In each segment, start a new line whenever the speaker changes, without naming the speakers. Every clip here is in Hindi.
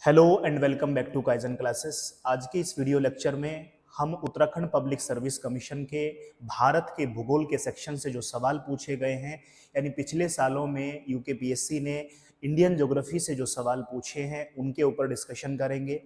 Hello and welcome back to Kaizen classes. आज के इस वीडियो लेक्चर में हम उत्तराखंड पब्लिक सर्विस कमीशन के भारत के भूगोल के सेक्शन से जो सवाल पूछे गए हैं, यानी पिछले सालों में यूकेपीएससी ने इंडियन ज्योग्राफी से जो सवाल पूछे हैं उनके ऊपर डिस्कशन करेंगे।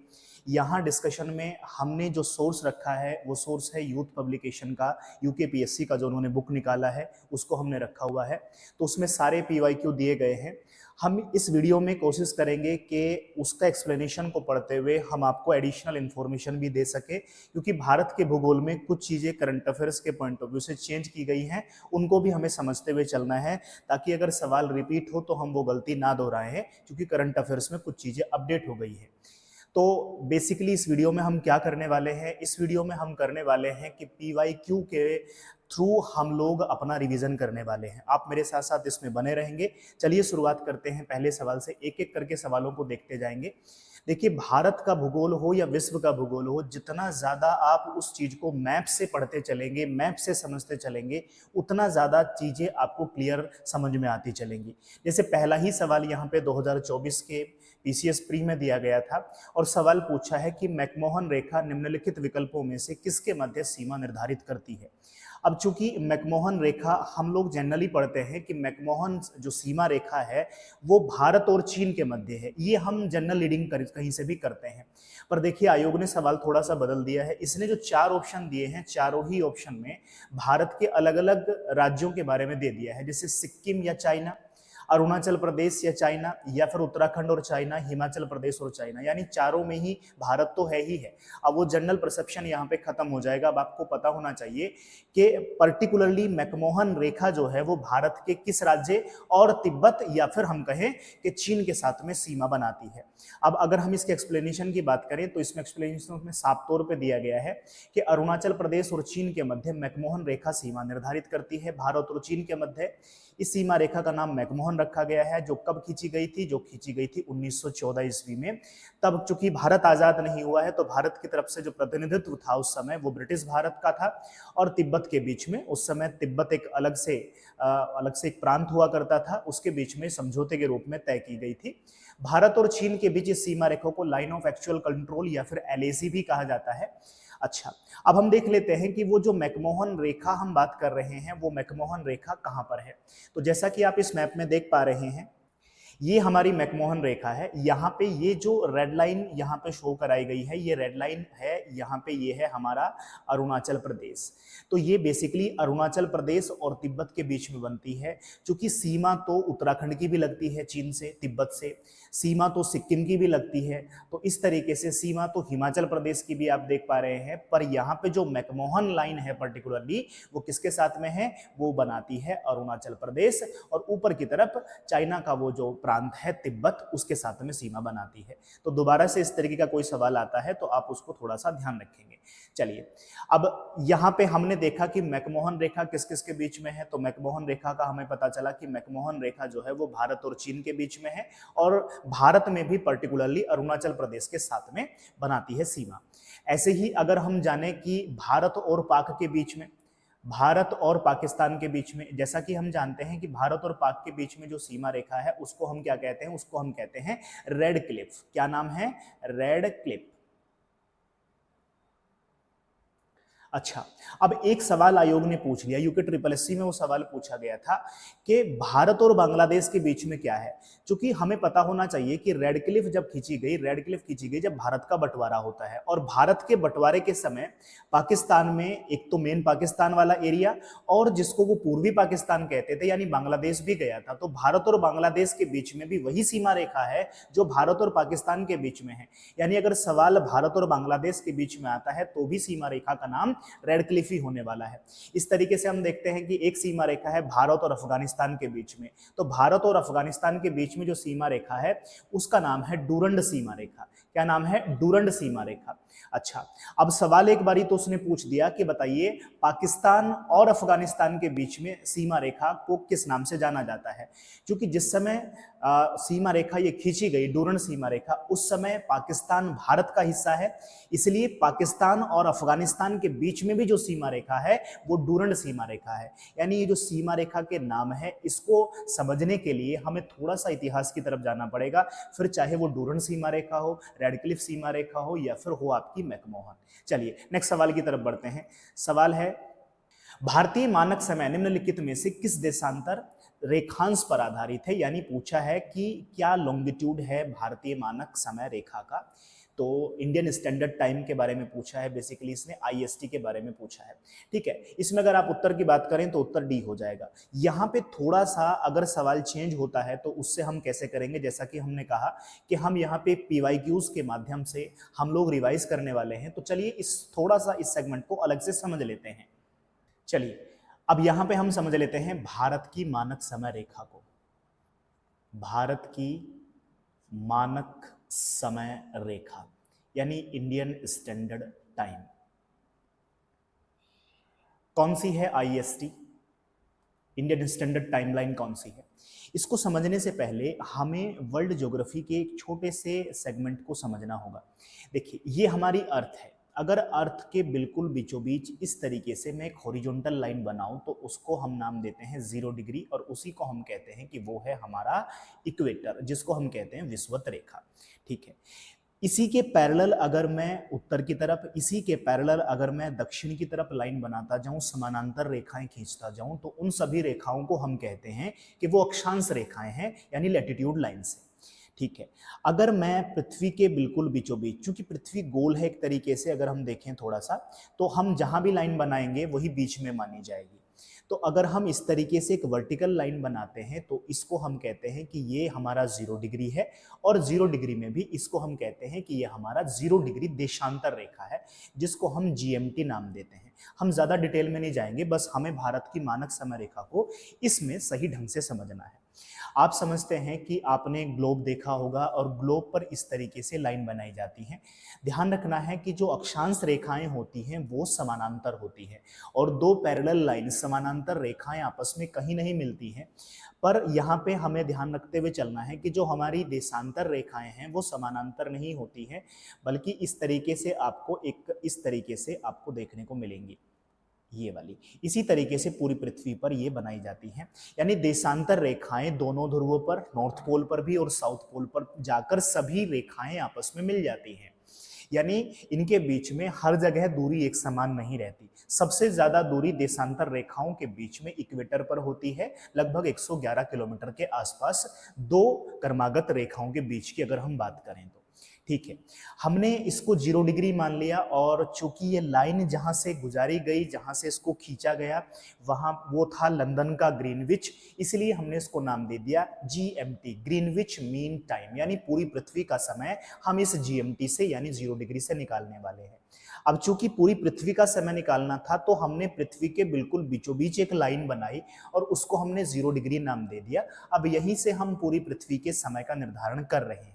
यहाँ डिस्कशन में हमने जो सोर्स रखा है वो सोर्स है यूथ पब्लिकेशन का, यूकेपीएससी का जो उन्होंने बुक निकाला है उसको हमने रखा हुआ है। तो उसमें सारे पीवाईक्यू दिए गए हैं। हम इस वीडियो में कोशिश करेंगे कि उसका एक्सप्लेनेशन को पढ़ते हुए हम आपको एडिशनल इन्फॉर्मेशन भी दे सके, क्योंकि भारत के भूगोल में कुछ चीज़ें करंट अफेयर्स के पॉइंट ऑफ व्यू से चेंज की गई हैं, उनको भी हमें समझते हुए चलना है ताकि अगर सवाल रिपीट हो तो हम वो गलती ना दोहराए हैं, क्योंकि करंट अफेयर्स में कुछ चीज़ें अपडेट हो गई है। तो बेसिकली इस वीडियो में हम क्या करने वाले हैं, इस वीडियो में हम करने वाले हैं कि पीवाईक्यू के थ्रू हम लोग अपना रिवीजन करने वाले हैं। आप मेरे साथ साथ इसमें बने रहेंगे। चलिए शुरुआत करते हैं पहले सवाल से, एक एक करके सवालों को देखते जाएंगे। देखिए, भारत का भूगोल हो या विश्व का भूगोल हो, जितना ज़्यादा आप उस चीज़ को मैप से पढ़ते चलेंगे, मैप से समझते चलेंगे, उतना ज़्यादा चीज़ें आपको क्लियर समझ में आती चलेंगी। जैसे पहला ही सवाल यहाँ पे 2024 के पीसीएस प्री में दिया गया था और सवाल पूछा है कि मैकमोहन रेखा निम्नलिखित विकल्पों में से किसके मध्य सीमा निर्धारित करती है। अब चूंकि मैकमोहन रेखा हम लोग जनरली पढ़ते हैं कि मैकमोहन जो सीमा रेखा है वो भारत और चीन के मध्य है, ये हम जनरल रीडिंग कहीं से भी करते हैं। पर देखिए, आयोग ने सवाल थोड़ा सा बदल दिया है। इसने जो 4 ऑप्शन दिए हैं, चारों ही ऑप्शन में भारत के अलग अलग राज्यों के बारे में दे दिया है, जैसे सिक्किम या चाइना, अरुणाचल प्रदेश या चाइना, या फिर उत्तराखंड और चाइना, हिमाचल प्रदेश और चाइना, यानी चारों में ही भारत तो है ही है। अब वो जनरल परसेप्शन यहाँ पे खत्म हो जाएगा। अब आपको पता होना चाहिए कि पर्टिकुलरली मैकमोहन रेखा जो है वो भारत के किस राज्य और तिब्बत या फिर हम कहें कि चीन के साथ में सीमा बनाती है। अब अगर हम इसके एक्सप्लेनेशन की बात करें तो इसमें एक्सप्लेनेशन में साफ तौर पर दिया गया है कि अरुणाचल प्रदेश और चीन के मध्य मैकमोहन रेखा सीमा निर्धारित करती है, भारत और चीन के मध्य। इस सीमा रेखा का नाम मैकमोहन रखा गया है, जो कब खींची गई थी, जो खींची गई थी 1914 ईस्वी में। तब चूंकि भारत आजाद नहीं हुआ है तो भारत की तरफ से जो प्रतिनिधित्व था उस समय वो ब्रिटिश भारत का था, और तिब्बत के बीच में उस समय तिब्बत एक अलग से एक प्रांत हुआ करता था, उसके बीच में समझौते के रूप में तय की गई थी। भारत और चीन के बीच इस सीमा रेखा को लाइन ऑफ एक्चुअल कंट्रोल या फिर एलएसी भी कहा जाता है। अच्छा, अब हम देख लेते हैं कि वो जो मैकमोहन रेखा हम बात कर रहे हैं वो मैकमोहन रेखा कहां पर है। तो जैसा कि आप इस मैप में देख पा रहे हैं, ये हमारी मैकमोहन रेखा है। यहाँ पे ये जो रेड लाइन यहाँ पे शो कराई गई है, ये रेड लाइन है, यहाँ पे ये है हमारा अरुणाचल प्रदेश। तो ये बेसिकली अरुणाचल प्रदेश और तिब्बत के बीच में बनती है। क्योंकि सीमा तो उत्तराखंड की भी लगती है चीन से, तिब्बत से, सीमा तो सिक्किम की भी लगती है, तो इस तरीके से सीमा तो हिमाचल प्रदेश की भी आप देख पा रहे हैं। पर यहाँ पे जो मैकमोहन लाइन है पर्टिकुलरली वो किसके साथ में है, वो बनाती है अरुणाचल प्रदेश, और ऊपर की तरफ चाइना का वो जो प्रांत है तिब्बत, उसके साथ में सीमा बनाती है। तो दोबारा से इस तरीके का कोई सवाल आता है तो आप उसको थोड़ा सा ध्यान रखेंगे। चलिए, अब यहाँ पे हमने देखा कि मैकमोहन रेखा किस किस के बीच में है। तो मैकमोहन रेखा का हमें पता चला कि मैकमोहन रेखा जो है वो भारत और चीन के बीच में है, और भारत में भी पर्टिकुलरली अरुणाचल प्रदेश के साथ में बनाती है सीमा। ऐसे ही अगर हम जाने कि भारत और पाक के बीच में, भारत और पाकिस्तान के बीच में, जैसा कि हम जानते हैं कि भारत और पाक के बीच में जो सीमा रेखा है उसको हम क्या कहते हैं, उसको हम कहते हैं रेड क्लिफ। क्या नाम है, रेड क्लिफ। अच्छा, अब एक सवाल आयोग ने पूछ लिया, यूके ट्रिपल एससी में वो सवाल पूछा गया था कि भारत और बांग्लादेश के बीच में क्या है। क्योंकि हमें पता होना चाहिए कि रेड क्लिफ जब खींची गई, रेड क्लिफ खींची गई जब भारत का बंटवारा होता है, और भारत के बंटवारे के समय पाकिस्तान में एक तो मेन पाकिस्तान वाला एरिया, और जिसको वो पूर्वी पाकिस्तान कहते थे यानी बांग्लादेश भी गया था। तो भारत और बांग्लादेश के बीच में भी वही सीमा रेखा है जो भारत और पाकिस्तान के बीच में है। यानी अगर सवाल भारत और बांग्लादेश के बीच में आता है तो भी सीमा रेखा का नाम रेड क्लिफ ही होने वाला है। इस तरीके से हम देखते हैं कि एक सीमा रेखा है भारत और अफगानिस्तान के बीच में। तो भारत और अफगानिस्तान के बीच में जो सीमा रेखा है उसका नाम है डूरंड सीमा रेखा। क्या नाम है, डूरंड सीमा रेखा। अच्छा, अब सवाल एक बारी तो उसने पूछ दिया कि बताइए पाकिस्तान और अफगानिस्तान के बीच में सीमा रेखा को किस नाम से जाना जाता है। क्योंकि जिस समय सीमा रेखा ये खींची गई, डूरंड सीमा रेखा, उस समय पाकिस्तान भारत का हिस्सा है, इसलिए पाकिस्तान और अफगानिस्तान के बीच बीच में भी जो सीमा रेखा है वो डूरंड सीमा रेखा है। यानी ये जो सीमा रेखा के नाम है, इसको समझने के लिए हमें थोड़ा सा इतिहास की तरफ जाना पड़ेगा, फिर चाहे वो डूरंड सीमा रेखा हो, रेडक्लिफ सीमा रेखा हो, या फिर हो आपकी मैकमोहन। चलिए नेक्स्ट सवाल की तरफ बढ़ते हैं। सवाल है, भारतीय मानक समय निम्नलिखित में से किस देशांतर रेखांश पर आधारित है? यानी पूछा है कि क्या लॉन्गिट्यूड है भारतीय मानक समय रेखा का। तो इंडियन स्टैंडर्ड टाइम के बारे में पूछा है, बेसिकली इसने आईएसटी के बारे में पूछा है। ठीक है, इसमें अगर आप उत्तर की बात करें तो उत्तर डी हो जाएगा। यहाँ पे थोड़ा सा अगर सवाल चेंज होता है तो उससे हम कैसे करेंगे, जैसा कि हमने कहा कि हम यहाँ पे पीवाईक्यूज के माध्यम से हम लोग रिवाइज करने वाले हैं। तो चलिए इस थोड़ा सा इस सेगमेंट को अलग से समझ लेते हैं। चलिए अब यहां पे हम समझ लेते हैं भारत की मानक समय रेखा को। भारत की मानक समय रेखा यानी इंडियन स्टैंडर्ड टाइम कौन सी है? आईएसटी, इंडियन स्टैंडर्ड टाइमलाइन कौन सी है? इसको समझने से पहले हमें वर्ल्ड ज्योग्राफी के एक छोटे से सेगमेंट को समझना होगा। देखिए ये हमारी अर्थ है। अगर अर्थ के बिल्कुल बीचों बीच इस तरीके से मैं एक हॉरिजॉन्टल लाइन बनाऊं तो उसको हम नाम देते हैं 0 डिग्री, और उसी को हम कहते हैं कि वो है हमारा इक्वेटर, जिसको हम कहते हैं विषुवत रेखा। ठीक है, इसी के पैरेलल अगर मैं उत्तर की तरफ, इसी के पैरेलल अगर मैं दक्षिण की तरफ लाइन बनाता जाऊं, समानांतर रेखाएं खींचता जाऊं, तो उन सभी रेखाओं को हम कहते हैं कि वो अक्षांश रेखाएं हैं, यानी लैटिट्यूड लाइन्स है। ठीक है, अगर मैं पृथ्वी के बिल्कुल बीचों बीच, चूंकि पृथ्वी गोल है एक तरीके से, अगर हम देखें थोड़ा सा, तो हम जहां भी लाइन बनाएंगे वही बीच में मानी जाएगी। तो अगर हम इस तरीके से एक वर्टिकल लाइन बनाते हैं तो इसको हम कहते हैं कि ये हमारा 0 डिग्री है, और 0 डिग्री में भी इसको हम कहते हैं कि ये हमारा 0 डिग्री देशांतर रेखा है, जिसको हम जीएमटी नाम देते हैं। हम ज्यादा डिटेल में नहीं जाएंगे, बस हमें भारत की मानक समय रेखा को इसमें सही ढंग से समझना है। आप समझते हैं कि आपने ग्लोब देखा होगा और ग्लोब पर इस तरीके से लाइन बनाई जाती है। ध्यान रखना है कि जो अक्षांश रेखाएं होती हैं वो समानांतर होती हैं, और दो पैरेलल लाइन समानांतर रेखाएं आपस में कहीं नहीं मिलती हैं। पर यहाँ पे हमें ध्यान रखते हुए चलना है कि जो हमारी देशांतर रेखाएं हैं वो समानांतर नहीं होती हैं, बल्कि इस तरीके से आपको इस तरीके से आपको देखने को मिलेंगी, ये वाली। इसी तरीके से पूरी पृथ्वी पर ये बनाई जाती हैं, यानी देशांतर रेखाएं दोनों ध्रुवों पर, नॉर्थ पोल पर भी और साउथ पोल पर जाकर सभी रेखाएं आपस में मिल जाती हैं। यानी इनके बीच में हर जगह दूरी एक समान नहीं रहती। सबसे ज्यादा दूरी देशांतर रेखाओं के बीच में इक्वेटर पर होती है, लगभग 111 किलोमीटर के आसपास, दो क्रमागत रेखाओं के बीच की अगर हम बात करें तो। ठीक है, हमने इसको 0 डिग्री मान लिया, और चूंकि ये लाइन जहां से गुजारी गई, जहां से इसको खींचा गया, वहां वो था लंदन का ग्रीनविच, इसलिए हमने इसको नाम दे दिया जीएमटी, ग्रीनविच मीन टाइम। यानी पूरी पृथ्वी का समय हम इस जीएमटी से यानी 0 डिग्री से निकालने वाले हैं। अब चूंकि पूरी पृथ्वी का समय निकालना था तो हमने पृथ्वी के बिल्कुल बीचों बीच एक लाइन बनाई और उसको हमने 0 डिग्री नाम दे दिया। अब यहीं से हम पूरी पृथ्वी के समय का निर्धारण कर रहे हैं।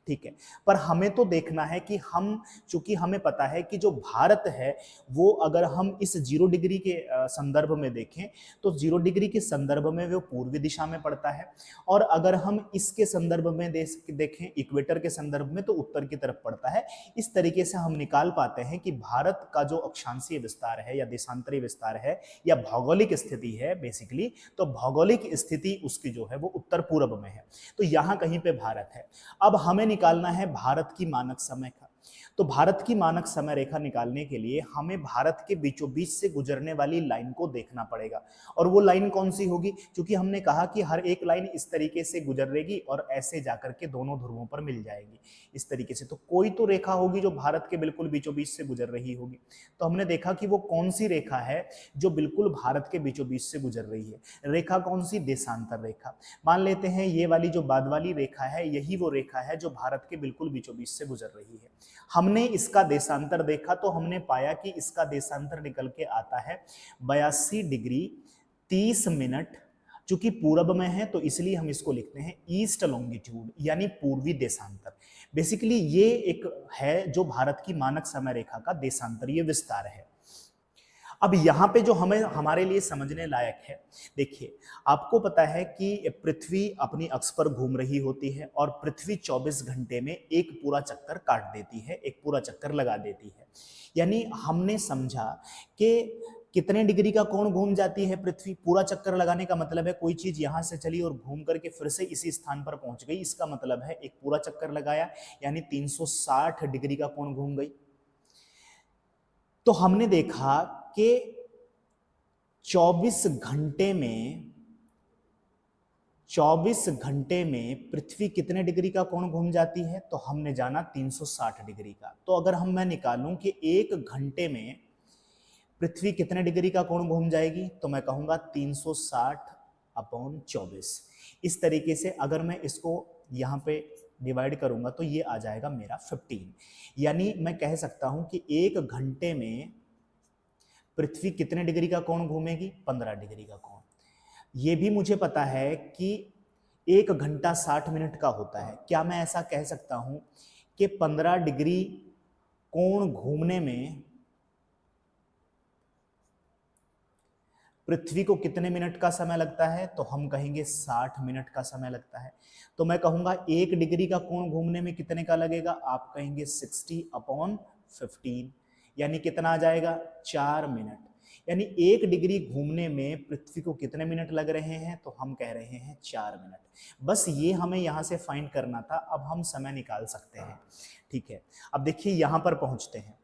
ठीक है, पर हमें तो देखना है कि हम, चूंकि हमें पता है कि जो भारत है वो, अगर हम इस 0 डिग्री के संदर्भ में देखें तो 0 डिग्री के संदर्भ में वो पूर्वी दिशा में पड़ता है, और अगर हम इसके संदर्भ में देखें इक्वेटर के संदर्भ में, तो उत्तर की तरफ पड़ता है। इस तरीके से हम निकाल पाते हैं कि भारत का जो अक्षांशीय विस्तार है या देशांतरीय विस्तार है या भौगोलिक स्थिति है बेसिकली, तो भौगोलिक स्थिति उसकी जो है वो उत्तर पूर्व में है, तो यहाँ कहीं पे भारत है। अब हमें निकालना है भारत की मानक समय का। तो भारत की मानक समय रेखा निकालने के लिए हमें भारत के बीचों बीच से गुजरने वाली लाइन को देखना पड़ेगा, और वो लाइन कौन सी होगी? क्योंकि हमने कहा कि हर एक लाइन इस तरीके से गुजरेगी और ऐसे जाकर के दोनों ध्रुवों पर मिल जाएगी इस तरीके से। तो कोई तो रेखा होगी जो भारत के बिल्कुल बीचों बीच से गुजर रही होगी। तो हमने देखा कि वो कौन सी रेखा है जो बिल्कुल भारत के बीचों बीच से गुजर रही है। रेखा कौन सी? देशांतर रेखा। मान लेते हैं ये वाली जो बाद वाली रेखा है यही वो रेखा है जो भारत के बिल्कुल बीचों बीच से गुजर रही है। हमने इसका देशांतर देखा तो हमने पाया कि इसका देशांतर निकल के आता है 82 डिग्री 30 मिनट। चूंकि पूरब में है तो इसलिए हम इसको लिखते हैं ईस्ट लॉन्गिट्यूड, यानी पूर्वी देशांतर। बेसिकली ये एक है जो भारत की मानक समय रेखा का देशांतरीय विस्तार है। अब यहाँ पे जो हमें हमारे लिए समझने लायक है, देखिए आपको पता है कि पृथ्वी अपनी अक्ष पर घूम रही होती है और पृथ्वी 24 घंटे में एक पूरा चक्कर काट देती है, एक पूरा चक्कर लगा देती है। यानी हमने समझा कि कितने डिग्री का कोण घूम जाती है पृथ्वी। पूरा चक्कर लगाने का मतलब है कोई चीज यहां से चली और घूम करके फिर से इसी स्थान पर पहुंच गई, इसका मतलब है एक पूरा चक्कर लगाया, यानी 360 डिग्री का कोण घूम गई। तो हमने देखा कि 24 घंटे में 24 घंटे में पृथ्वी कितने डिग्री का कोण घूम जाती है, तो हमने जाना 360 डिग्री का। तो अगर मैं निकालूं कि एक घंटे में पृथ्वी कितने डिग्री का कोण घूम जाएगी, तो मैं कहूंगा 360/24। इस तरीके से अगर मैं इसको यहां पे डिवाइड करूंगा तो ये आ जाएगा मेरा 15। यानी मैं कह सकता हूं कि एक घंटे में पृथ्वी कितने डिग्री का कोण घूमेगी, 15 डिग्री का कोण। ये भी मुझे पता है कि 1 घंटा 60 मिनट का होता है। क्या मैं ऐसा कह सकता हूं कि 15 डिग्री कोण घूमने में पृथ्वी को कितने मिनट का समय लगता है, तो हम कहेंगे 60 मिनट का समय लगता है। तो मैं कहूंगा 1 डिग्री का कोण घूमने में कितने का लगेगा, आप कहेंगे 60/15, यानी कितना आ जाएगा, 4 मिनट। यानी 1 डिग्री घूमने में पृथ्वी को कितने मिनट लग रहे हैं, तो हम कह रहे हैं 4 मिनट। बस ये हमें यहां से फाइंड करना था, अब हम समय निकाल सकते हैं। ठीक है, अब देखिए यहां पर पहुंचते हैं।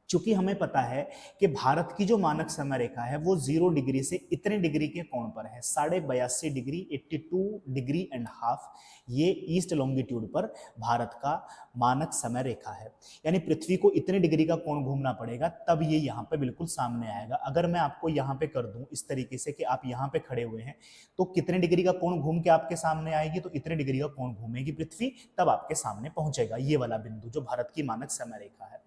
चूंकि हमें पता है कि भारत की जो मानक समय रेखा है वो 0 डिग्री से इतने डिग्री के कोण पर है, 82.5 डिग्री, 82 डिग्री एंड हाफ, ये ईस्ट लॉन्गिट्यूड पर भारत का मानक समय रेखा है। यानी पृथ्वी को इतने डिग्री का कोण घूमना पड़ेगा, तब ये यहाँ पे बिल्कुल सामने आएगा। अगर मैं आपको यहाँ पे कर दूं इस तरीके से कि आप यहाँ पे खड़े हुए हैं, तो कितने डिग्री का कोण घूम के आपके सामने आएगी, तो इतने डिग्री का कोण घूमेगी पृथ्वी, तब आपके सामने पहुंचेगा ये वाला बिंदु जो भारत की मानक समय रेखा है।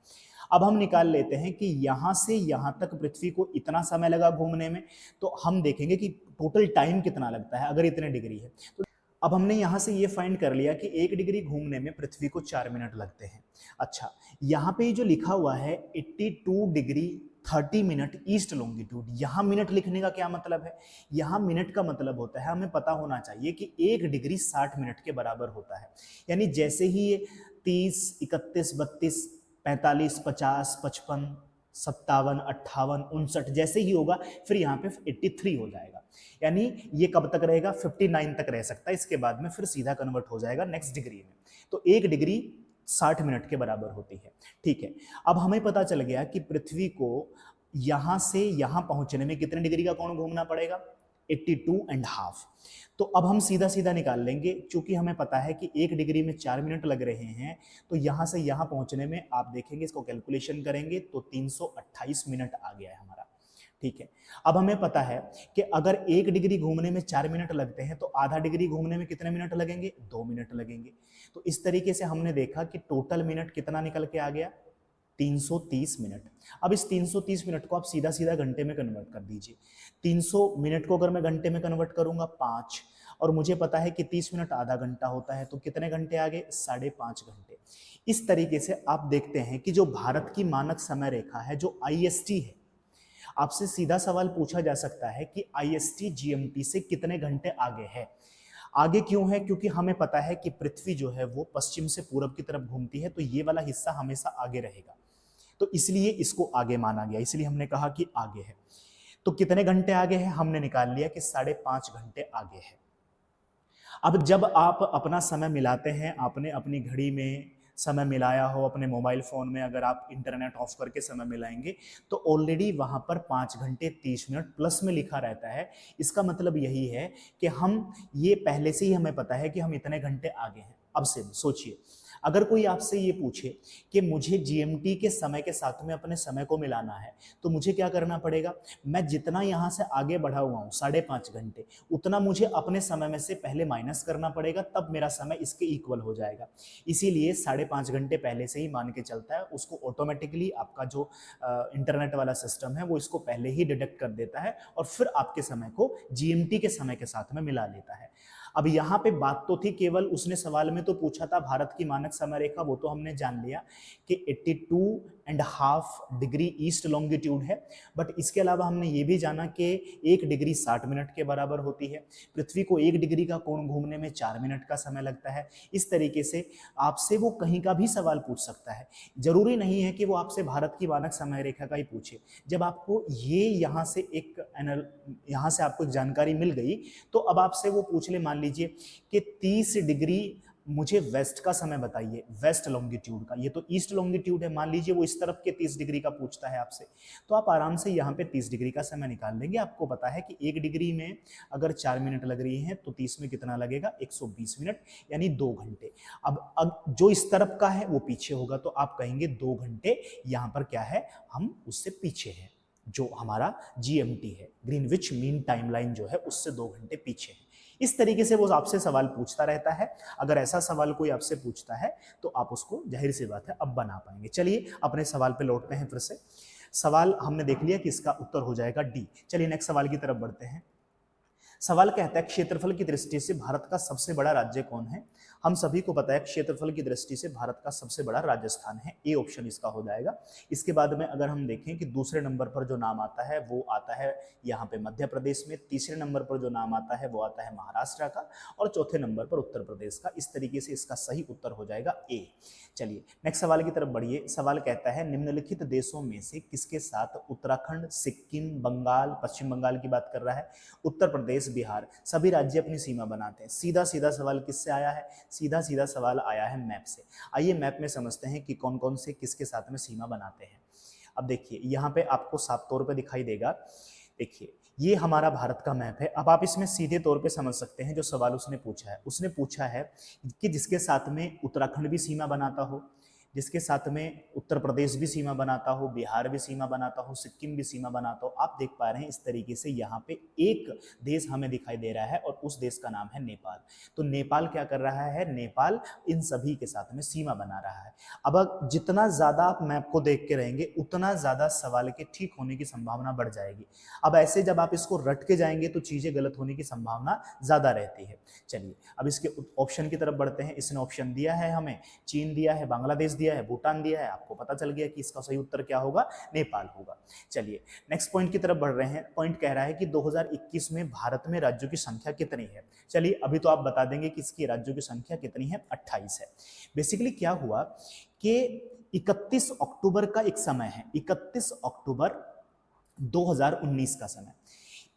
अब हम निकाल लेते हैं कि यहां से यहां तक पृथ्वी को इतना समय लगा घूमने में, तो हम देखेंगे कि टोटल टाइम कितना लगता है अगर इतने डिग्री है। तो अब हमने यहां से ये फाइंड कर लिया कि 1 डिग्री घूमने में पृथ्वी को 4 मिनट लगते हैं। अच्छा, यहाँ पे जो लिखा हुआ है 82 डिग्री 30 मिनट ईस्ट लॉन्गिट्यूड, यहाँ मिनट लिखने का क्या मतलब है, यहाँ मिनट का मतलब होता है, हमें पता होना चाहिए कि 1 डिग्री 60 मिनट के बराबर होता है। यानी जैसे ही ये 30, 31, 32, 45, 50, 55, 57, 58, 59 जैसे ही होगा, फिर यहाँ पे 83 हो जाएगा। यानी ये कब तक रहेगा, 59 तक रह सकता है, इसके बाद में फिर सीधा कन्वर्ट हो जाएगा नेक्स्ट डिग्री में। तो 1 डिग्री 60 मिनट के बराबर होती है। ठीक है, अब हमें पता चल गया कि पृथ्वी को यहां से यहां पहुंचने में कितने डिग्री का कोण घूमना पड़ेगा, 82.5। तो अब हम सीधा सीधा निकाल लेंगे, क्योंकि हमें पता है कि 1 डिग्री में 4 मिनट लग रहे हैं, तो यहां से यहां पहुंचने में आप देखेंगे, इसको कैलकुलेशन करेंगे तो 328 मिनट आ गया है हमारा। ठीक है, अब हमें पता है कि अगर 1 डिग्री घूमने में 4 मिनट लगते हैं, तो आधा डिग्री घूमने में कितने मिनट लगेंगे, 2 मिनट लगेंगे। तो इस तरीके से हमने देखा कि टोटल मिनट कितना निकल के आ गया, 330 मिनट। अब इस 330 मिनट को आप सीधा सीधा घंटे में कन्वर्ट कर दीजिए। 300 मिनट को अगर मैं घंटे में कन्वर्ट करूंगा 5, और मुझे पता है कि 30 मिनट आधा घंटा होता है, तो कितने घंटे आ गए, 5.5 घंटे। इस तरीके से आप देखते हैं कि जो भारत की मानक समय रेखा है, जो IST है, आपसे सीधा सवाल पूछा जा सकता है कि IST GMT से कितने घंटे आगे है। आगे क्यों है, क्योंकि हमें पता है कि पृथ्वी जो है वो पश्चिम से पूरब की तरफ घूमती है, तो ये वाला हिस्सा हमेशा आगे रहेगा, तो इसलिए इसको आगे माना गया, इसलिए हमने कहा कि आगे है। तो कितने घंटे आगे है, हमने निकाल लिया कि 5.5 घंटे आगे है। अब जब आप अपना समय मिलाते हैं, आपने अपनी घड़ी में समय मिलाया हो, अपने मोबाइल फोन में अगर आप इंटरनेट ऑफ करके समय मिलाएंगे, तो ऑलरेडी वहां पर 5 घंटे 30 मिनट प्लस में लिखा रहता है। इसका मतलब यही है कि हम ये पहले से ही हमें पता है कि हम इतने घंटे आगे हैं। अब से सोचिए, अगर कोई आपसे ये पूछे कि मुझे GMT के समय के साथ में अपने समय को मिलाना है, तो मुझे क्या करना पड़ेगा, मैं जितना यहाँ से आगे बढ़ा हुआ हूँ 5.5 घंटे, उतना मुझे अपने समय में से पहले माइनस करना पड़ेगा, तब मेरा समय इसके इक्वल हो जाएगा। इसीलिए 5.5 घंटे पहले से ही मान के चलता है, उसको ऑटोमेटिकली आपका जो इंटरनेट वाला सिस्टम है वो इसको पहले ही डिटेक्ट कर देता है और फिर आपके समय को GMT के समय के साथ में मिला लेता है। अब यहाँ पे बात तो थी, केवल उसने सवाल में तो पूछा था भारत की मानक समय रेखा, वो तो हमने जान लिया कि 82.5 डिग्री ईस्ट लॉन्गिट्यूड है। बट इसके अलावा हमने ये भी जाना कि 1 डिग्री 60 मिनट के बराबर होती है। पृथ्वी को 1 डिग्री का कोण घूमने में 4 मिनट का समय लगता है। इस तरीके से आपसे वो कहीं का भी सवाल पूछ सकता है। जरूरी नहीं है कि वो आपसे भारत की मानक समय रेखा का ही पूछे। जब आपको ये यहाँ से आपको एक जानकारी मिल गई, तो अब आपसे वो पूछ ले, मान लीजिए कि 30 डिग्री मुझे वेस्ट का समय बताइए, वेस्ट लॉन्गिट्यूड का, ये तो ईस्ट लॉन्गिट्यूड है, मान लीजिए वो इस तरफ के 30 डिग्री का पूछता है आपसे, तो आप आराम से यहाँ पे 30 डिग्री का समय निकाल लेंगे। आपको पता है कि 1 डिग्री में अगर 4 मिनट लग रही है तो 30 में कितना लगेगा, 120 मिनट, यानी 2 घंटे। अब जो इस तरफ का है वो पीछे होगा, तो आप कहेंगे 2 घंटे यहाँ पर क्या है, हम उससे पीछे हैं। जो हमारा जीएमटी है, ग्रीनविच मीन टाइमलाइन जो है, उससे 2 घंटे पीछे है। इस तरीके से वो आपसे सवाल पूछता रहता है। अगर ऐसा सवाल कोई आपसे पूछता है तो आप उसको, जाहिर सी बात है, अब बना पाएंगे। चलिए अपने सवाल पे लौटते हैं फिर से। सवाल हमने देख लिया कि इसका उत्तर हो जाएगा डी। चलिए नेक्स्ट सवाल की तरफ बढ़ते हैं। सवाल कहता है क्षेत्रफल की दृष्टि से भारत का सबसे बड़ा राज्य कौन है। हम सभी को पता है क्षेत्रफल की दृष्टि से भारत का सबसे बड़ा राजस्थान है, ए ऑप्शन इसका हो जाएगा। इसके बाद में अगर हम देखें कि दूसरे नंबर पर जो नाम आता है वो आता है यहाँ पे मध्य प्रदेश में, तीसरे नंबर पर जो नाम आता है वो आता है महाराष्ट्र का, और चौथे नंबर पर उत्तर प्रदेश का। इस तरीके से इसका सही उत्तर हो जाएगा ए। चलिए नेक्स्ट सवाल की तरफ बढ़िए। सवाल कहता है निम्नलिखित देशों में से किसके साथ उत्तराखंड, सिक्किम, बंगाल, पश्चिम बंगाल की बात कर रहा है, उत्तर प्रदेश, बिहार, सभी राज्य अपनी सीमा बनाते हैं। सीधा सीधा सवाल किससे आया है, सीधा सीधा सवाल आया है मैप से। आइए मैप में समझते हैं कि कौन कौन से किसके साथ में सीमा बनाते हैं। अब देखिए यहाँ पे आपको साफ तौर पे दिखाई देगा, देखिए ये हमारा भारत का मैप है। अब आप इसमें सीधे तौर पे समझ सकते हैं जो सवाल उसने पूछा है। उसने पूछा है कि जिसके साथ में उत्तराखंड भी सीमा बनाता हो, जिसके साथ में उत्तर प्रदेश भी सीमा बनाता हो, बिहार भी सीमा बनाता हो, सिक्किम भी सीमा बनाता हो। आप देख पा रहे हैं इस तरीके से यहाँ पे एक देश हमें दिखाई दे रहा है और उस देश का नाम है नेपाल। तो नेपाल क्या कर रहा है, नेपाल इन सभी के साथ में सीमा बना रहा है। अब जितना ज्यादा आप मैप को देख के रहेंगे उतना ज्यादा सवाल के ठीक होने की संभावना बढ़ जाएगी। अब ऐसे जब आप इसको रट के जाएंगे तो चीजें गलत होने की संभावना ज्यादा रहती है। चलिए अब इसके ऑप्शन की तरफ बढ़ते हैं। इसने ऑप्शन दिया है हमें, चीन दिया है, बांग्लादेश दिया है, भूटान दिया है। आपको पता चल गया कि इसका सही उत्तर क्या होगा, नेपाल होगा। चलिए नेक्स्ट पॉइंट की तरफ बढ़ रहे हैं। पॉइंट कह रहा है कि 2021 में भारत में राज्यों की संख्या कितनी है। चलिए अभी तो आप बता देंगे कि इसकी राज्यों की संख्या कितनी है, 28 है। बेसिकली क्या हुआ कि 31 अक्टूबर का एक समय है, 31 अक्टूबर 2019 का समय।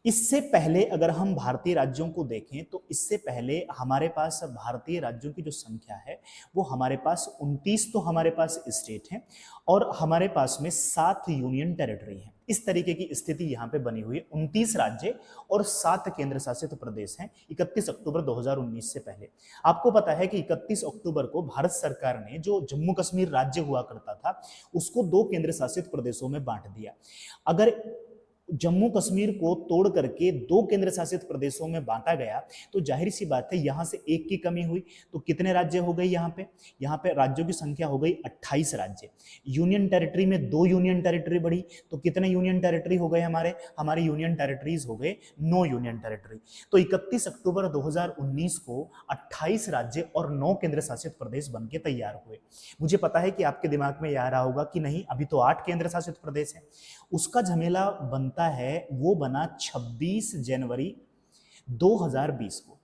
इससे पहले अगर हम भारतीय राज्यों को देखें तो इससे पहले हमारे पास भारतीय राज्यों की जो संख्या है वो हमारे पास 29 तो हमारे पास स्टेट हैं और हमारे पास में 7 यूनियन टेरिटरी हैं। इस तरीके की स्थिति यहाँ पे बनी हुई है। 29 राज्य और 7 केंद्र शासित प्रदेश हैं 31 अक्टूबर 2019 से पहले। आपको पता है कि 31 अक्टूबर को भारत सरकार ने जो जम्मू कश्मीर राज्य हुआ करता था उसको 2 केंद्र शासित प्रदेशों में बांट दिया। अगर जम्मू कश्मीर को तोड़ करके 2 केंद्र शासित प्रदेशों में बांटा गया तो जाहिर सी बात है यहां से एक की कमी हुई। तो कितने राज्य हो गए यहाँ पे राज्यों की संख्या हो गई 28 राज्य। यूनियन टेरिटरी में 2 यूनियन टेरिटरी बढ़ी, तो कितने यूनियन टेरिटरी हो गए हमारे यूनियन टेरिटरीज हो गए 9 यूनियन टेरिटरी। तो 31 अक्टूबर 2019 को 28 राज्य और 9 केंद्र शासित प्रदेश बन के तैयार हुए। मुझे पता है कि आपके दिमाग में यह आ रहा होगा कि नहीं अभी तो 8 केंद्र शासित प्रदेश है। उसका झमेला बनता है, वो बना 26 जनवरी 2020 को।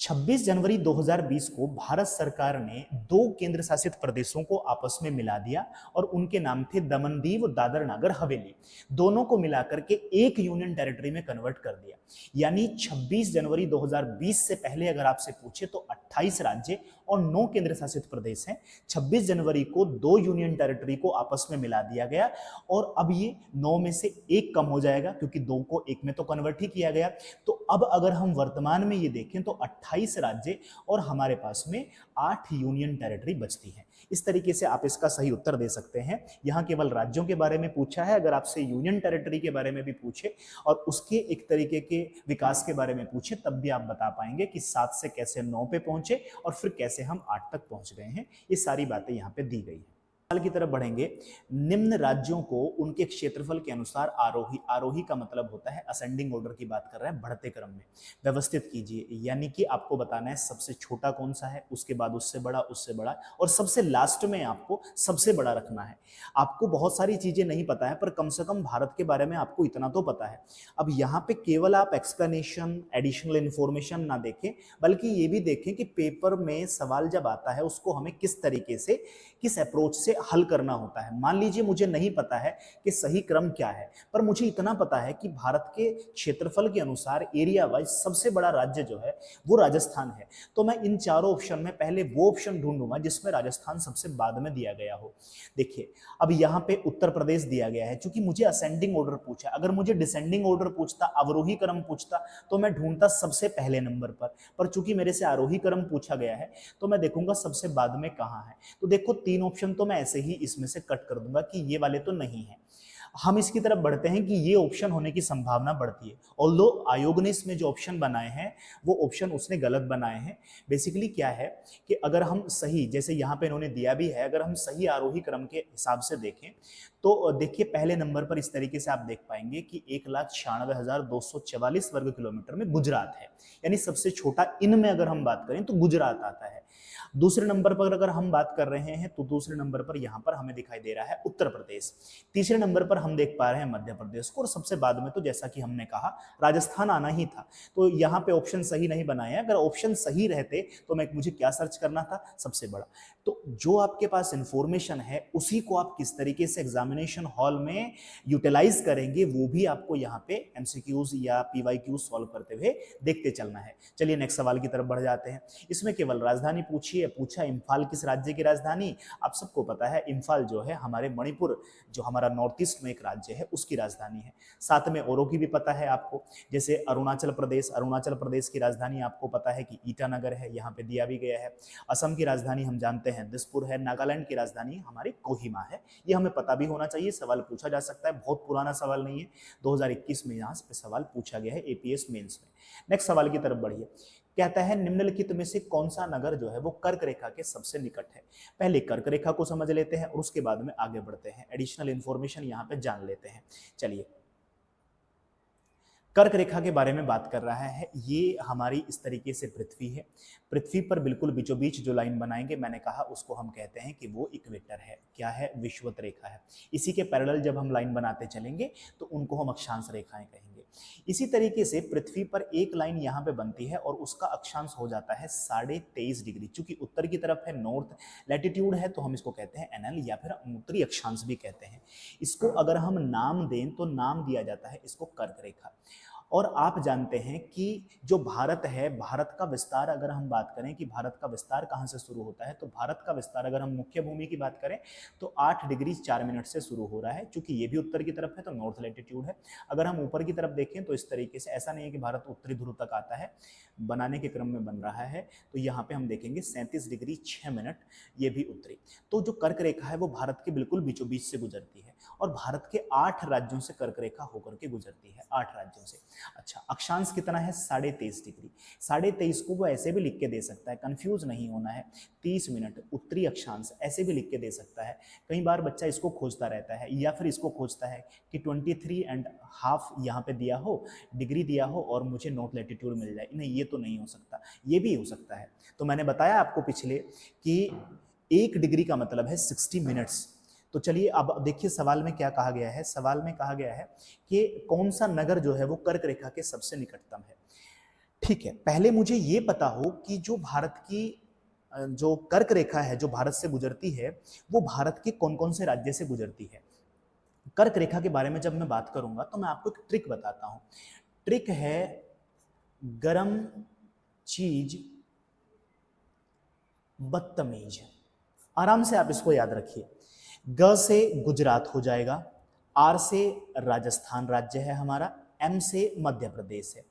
26 जनवरी 2020 को भारत सरकार ने 2 केंद्र शासित प्रदेशों को आपस में मिला दिया और उनके नाम थे दमन-दीव और दादर नगर हवेली। दोनों को मिलाकर के एक यूनियन टेरिटरी में कन्वर्ट कर दिया। यानी 26 जनवरी 2020 से पहले अगर आपसे पूछे तो 28 राज्य और 9 केंद्र शासित प्रदेश हैं। 26 जनवरी को 2 यूनियन टेरिटरी को आपस में मिला दिया गया और अब ये 9 में से 1 कम हो जाएगा क्योंकि 2 को 1 में तो कन्वर्ट ही किया गया। तो अब अगर हम वर्तमान में ये देखें तो 28 राज्य और हमारे पास में 8 यूनियन टेरिटरी बचती हैं। इस तरीके से आप इसका सही उत्तर दे सकते हैं। यहाँ केवल राज्यों के बारे में पूछा है, अगर आपसे यूनियन टेरिटरी के बारे में भी पूछे और उसके एक तरीके के विकास के बारे में पूछे तब भी आप बता पाएंगे कि 7 से कैसे 9 पे पहुंचे और फिर कैसे हम 8 तक पहुंच गए हैं। ये सारी बातें यहाँ पे दी गई हैं। साल की तरफ बढ़ेंगे। निम्न राज्यों को उनके क्षेत्रफल के अनुसार आरोही, आरोही का मतलब होता है असेंडिंग ऑर्डर की बात कर रहे हैं, बढ़ते क्रम में व्यवस्थित कीजिए। यानी कि आपको बताना है सबसे छोटा कौन सा है, उसके बाद उससे बड़ा, उससे बड़ा, और सबसे लास्ट में आपको सबसे बड़ा रखना है। आपको बहुत सारी चीजें नहीं पता है, पर कम से कम भारत के बारे में आपको इतना तो पता है। अब यहाँ पे केवल आप एक्सप्लेनेशन, एडिशनल इंफॉर्मेशन ना देखें, बल्कि ये भी देखें कि पेपर में सवाल जब आता है उसको हमें किस तरीके से, किस अप्रोच से हल करना होता है। मान लीजिए मुझे नहीं पता है कि सही क्रम क्या है, पर मुझे इतना पता है कि भारत के क्षेत्रफल के अनुसार एरिया वाइज सबसे बड़ा राज्य जो है वो राजस्थान है, तो मैं इन चारों ऑप्शन में पहले वो ऑप्शन ढूंढूंगा जिसमें राजस्थान सबसे बाद में दिया गया हो। देखिए अब यहाँ पे उत्तर प्रदेश दिया गया है, क्योंकि मुझे असेंडिंग ऑर्डर पूछा, अगर मुझे डिसेंडिंग ऑर्डर पूछता, अवरोही क्रम पूछता, तो मैं ढूंढता सबसे पहले नंबर पर चूंकि मेरे से आरोही क्रम पूछा गया है तो मैं देखूंगा सबसे बाद में कहां है। तो देखो तीन ऑप्शन तो मैं ऐसे ही इसमें से कट कर दूंगा कि ये वाले तो नहीं है। हम इसकी तरफ बढ़ते हैं कि ये ऑप्शन होने की संभावना बढ़ती है, ऑल्दो आयोग ने इसमें जो ऑप्शन बनाए हैं वो ऑप्शन उसने गलत बनाए हैं। बेसिकली क्या है कि अगर हम सही, जैसे यहाँ पे इन्होंने दिया भी है, अगर हम सही आरोही क्रम के हिसाब से देखें तो देखिए पहले नंबर पर इस तरीके से आप देख पाएंगे कि 1,96,244 वर्ग किलोमीटर में गुजरात है, यानी सबसे छोटा इनमें अगर हम बात करें तो गुजरात आता है। दूसरे नंबर पर अगर हम बात कर रहे हैं तो दूसरे नंबर पर यहां पर हमें दिखाई दे रहा है उत्तर प्रदेश। तीसरे नंबर पर हम देख पा रहे हैं मध्य प्रदेश को, और सबसे बाद में तो जैसा कि हमने कहा राजस्थान आना ही था। तो यहाँ पे ऑप्शन सही नहीं बनाए हैं, अगर ऑप्शन सही रहते तो मैं मुझे क्या सर्च करना था, सबसे बड़ा। तो जो आपके पास इंफॉर्मेशन है उसी को आप किस तरीके से एग्जामिनेशन हॉल में यूटिलाइज करेंगे वो भी आपको यहाँ पे एमसीक्यूज या पीवाईक्यूज सॉल्व करते हुए देखते चलना है। चलिए नेक्स्ट सवाल की तरफ बढ़ जाते हैं। इसमें केवल राजधानी पूछा इम्फाल किस राज्य की राजधानी, आप सबको पता है इम्फाल जो है हमारे मणिपुर, जो हमारा नॉर्थ ईस्ट में एक राज्य है, उसकी राजधानी है। साथ में औरों की भी पता है आपको, जैसे अरुणाचल प्रदेश की राजधानी आपको पता है कि ईटानगर है, यहाँ पे दिया भी गया है। असम की राजधानी हम जानते हैं दिसपुर है। नागालैंड की राजधानी हमारी कोहिमा है, ये हमें पता भी होना चाहिए, सवाल पूछा जा सकता है, बहुत पुराना सवाल नहीं है, 2021 में यहाँ पे सवाल पूछा गया है एपीएस मेंस में। नेक्स्ट सवाल की तरफ बढ़िए। कहता है निम्नलिखित में से कौन सा नगर जो है वो कर्क रेखा के सबसे निकट है। पहले कर्क रेखा को समझ लेते हैं और उसके बाद में आगे बढ़ते हैं, एडिशनल इंफॉर्मेशन यहाँ पे जान लेते हैं। चलिए कर्क रेखा के बारे में बात कर रहा है। ये हमारी इस तरीके से पृथ्वी है, पृथ्वी पर बिल्कुल बीचों बीच जो लाइन बनाएंगे मैंने कहा उसको हम कहते हैं कि वो इक्वेटर है। क्या है, विषुवत रेखा है। इसी के पैरेलल जब हम लाइन बनाते चलेंगे तो उनको हम अक्षांश रेखाएं कहेंगे। इसी तरीके से पृथ्वी पर एक लाइन यहाँ पे बनती है और उसका अक्षांश हो जाता है 23.5 डिग्री। चूंकि उत्तर की तरफ है, नॉर्थ लैटिट्यूड है, तो हम इसको कहते हैं एनएल या फिर उत्तरी अक्षांश भी कहते हैं। इसको अगर हम नाम दें तो नाम दिया जाता है इसको कर्क रेखा। और आप जानते हैं कि जो भारत है, भारत का विस्तार अगर हम बात करें कि भारत का विस्तार कहाँ से शुरू होता है, तो भारत का विस्तार अगर हम मुख्य भूमि की बात करें तो 8 डिग्री 4 मिनट से शुरू हो रहा है। चूंकि ये भी उत्तर की तरफ है तो नॉर्थ लैटिट्यूड है। अगर हम ऊपर की तरफ देखें तो इस तरीके से, ऐसा नहीं है कि भारत उत्तरी ध्रुव तक आता है, बनाने के क्रम में बन रहा है, तो यहाँ पे हम देखेंगे 37 डिग्री 6 मिनट, ये भी उत्तरी। तो जो कर्क रेखा है वो भारत के बिल्कुल बीचों बीच से गुजरती है और भारत के 8 राज्यों से कर्क रेखा होकर के गुजरती है, 8 राज्यों से। अच्छा, अक्षांश कितना है, 23.5 डिग्री। 23.5 को वो ऐसे भी लिख के दे सकता है, कंफ्यूज नहीं होना है। 30 मिनट उत्तरी अक्षांश ऐसे भी लिख के दे सकता है। कई बार बच्चा इसको खोजता रहता है या फिर इसको खोजता है कि 23.5 यहाँ पे दिया हो, डिग्री दिया हो और मुझे नॉर्थ लैटिट्यूड मिल जाए। नहीं, ये तो नहीं हो सकता, ये भी हो सकता है। तो मैंने बताया आपको पिछले कि 1 डिग्री का मतलब है 60 मिनट्स। तो चलिए अब देखिए सवाल में क्या कहा गया है। सवाल में कहा गया है कि कौन सा नगर जो है वो कर्क रेखा के सबसे निकटतम है। ठीक है, पहले मुझे ये पता हो कि जो भारत की जो कर्क रेखा है जो भारत से गुजरती है वो भारत के कौन कौन से राज्य से गुजरती है। कर्क रेखा के बारे में जब मैं बात करूंगा तो मैं आपको एक ट्रिक बताता हूं। ट्रिक है गरम चीज बदतमीज। आराम से आप इसको याद रखिए। ग से गुजरात हो जाएगा, आर से राजस्थान राज्य है हमारा, एम से मध्य प्रदेश है।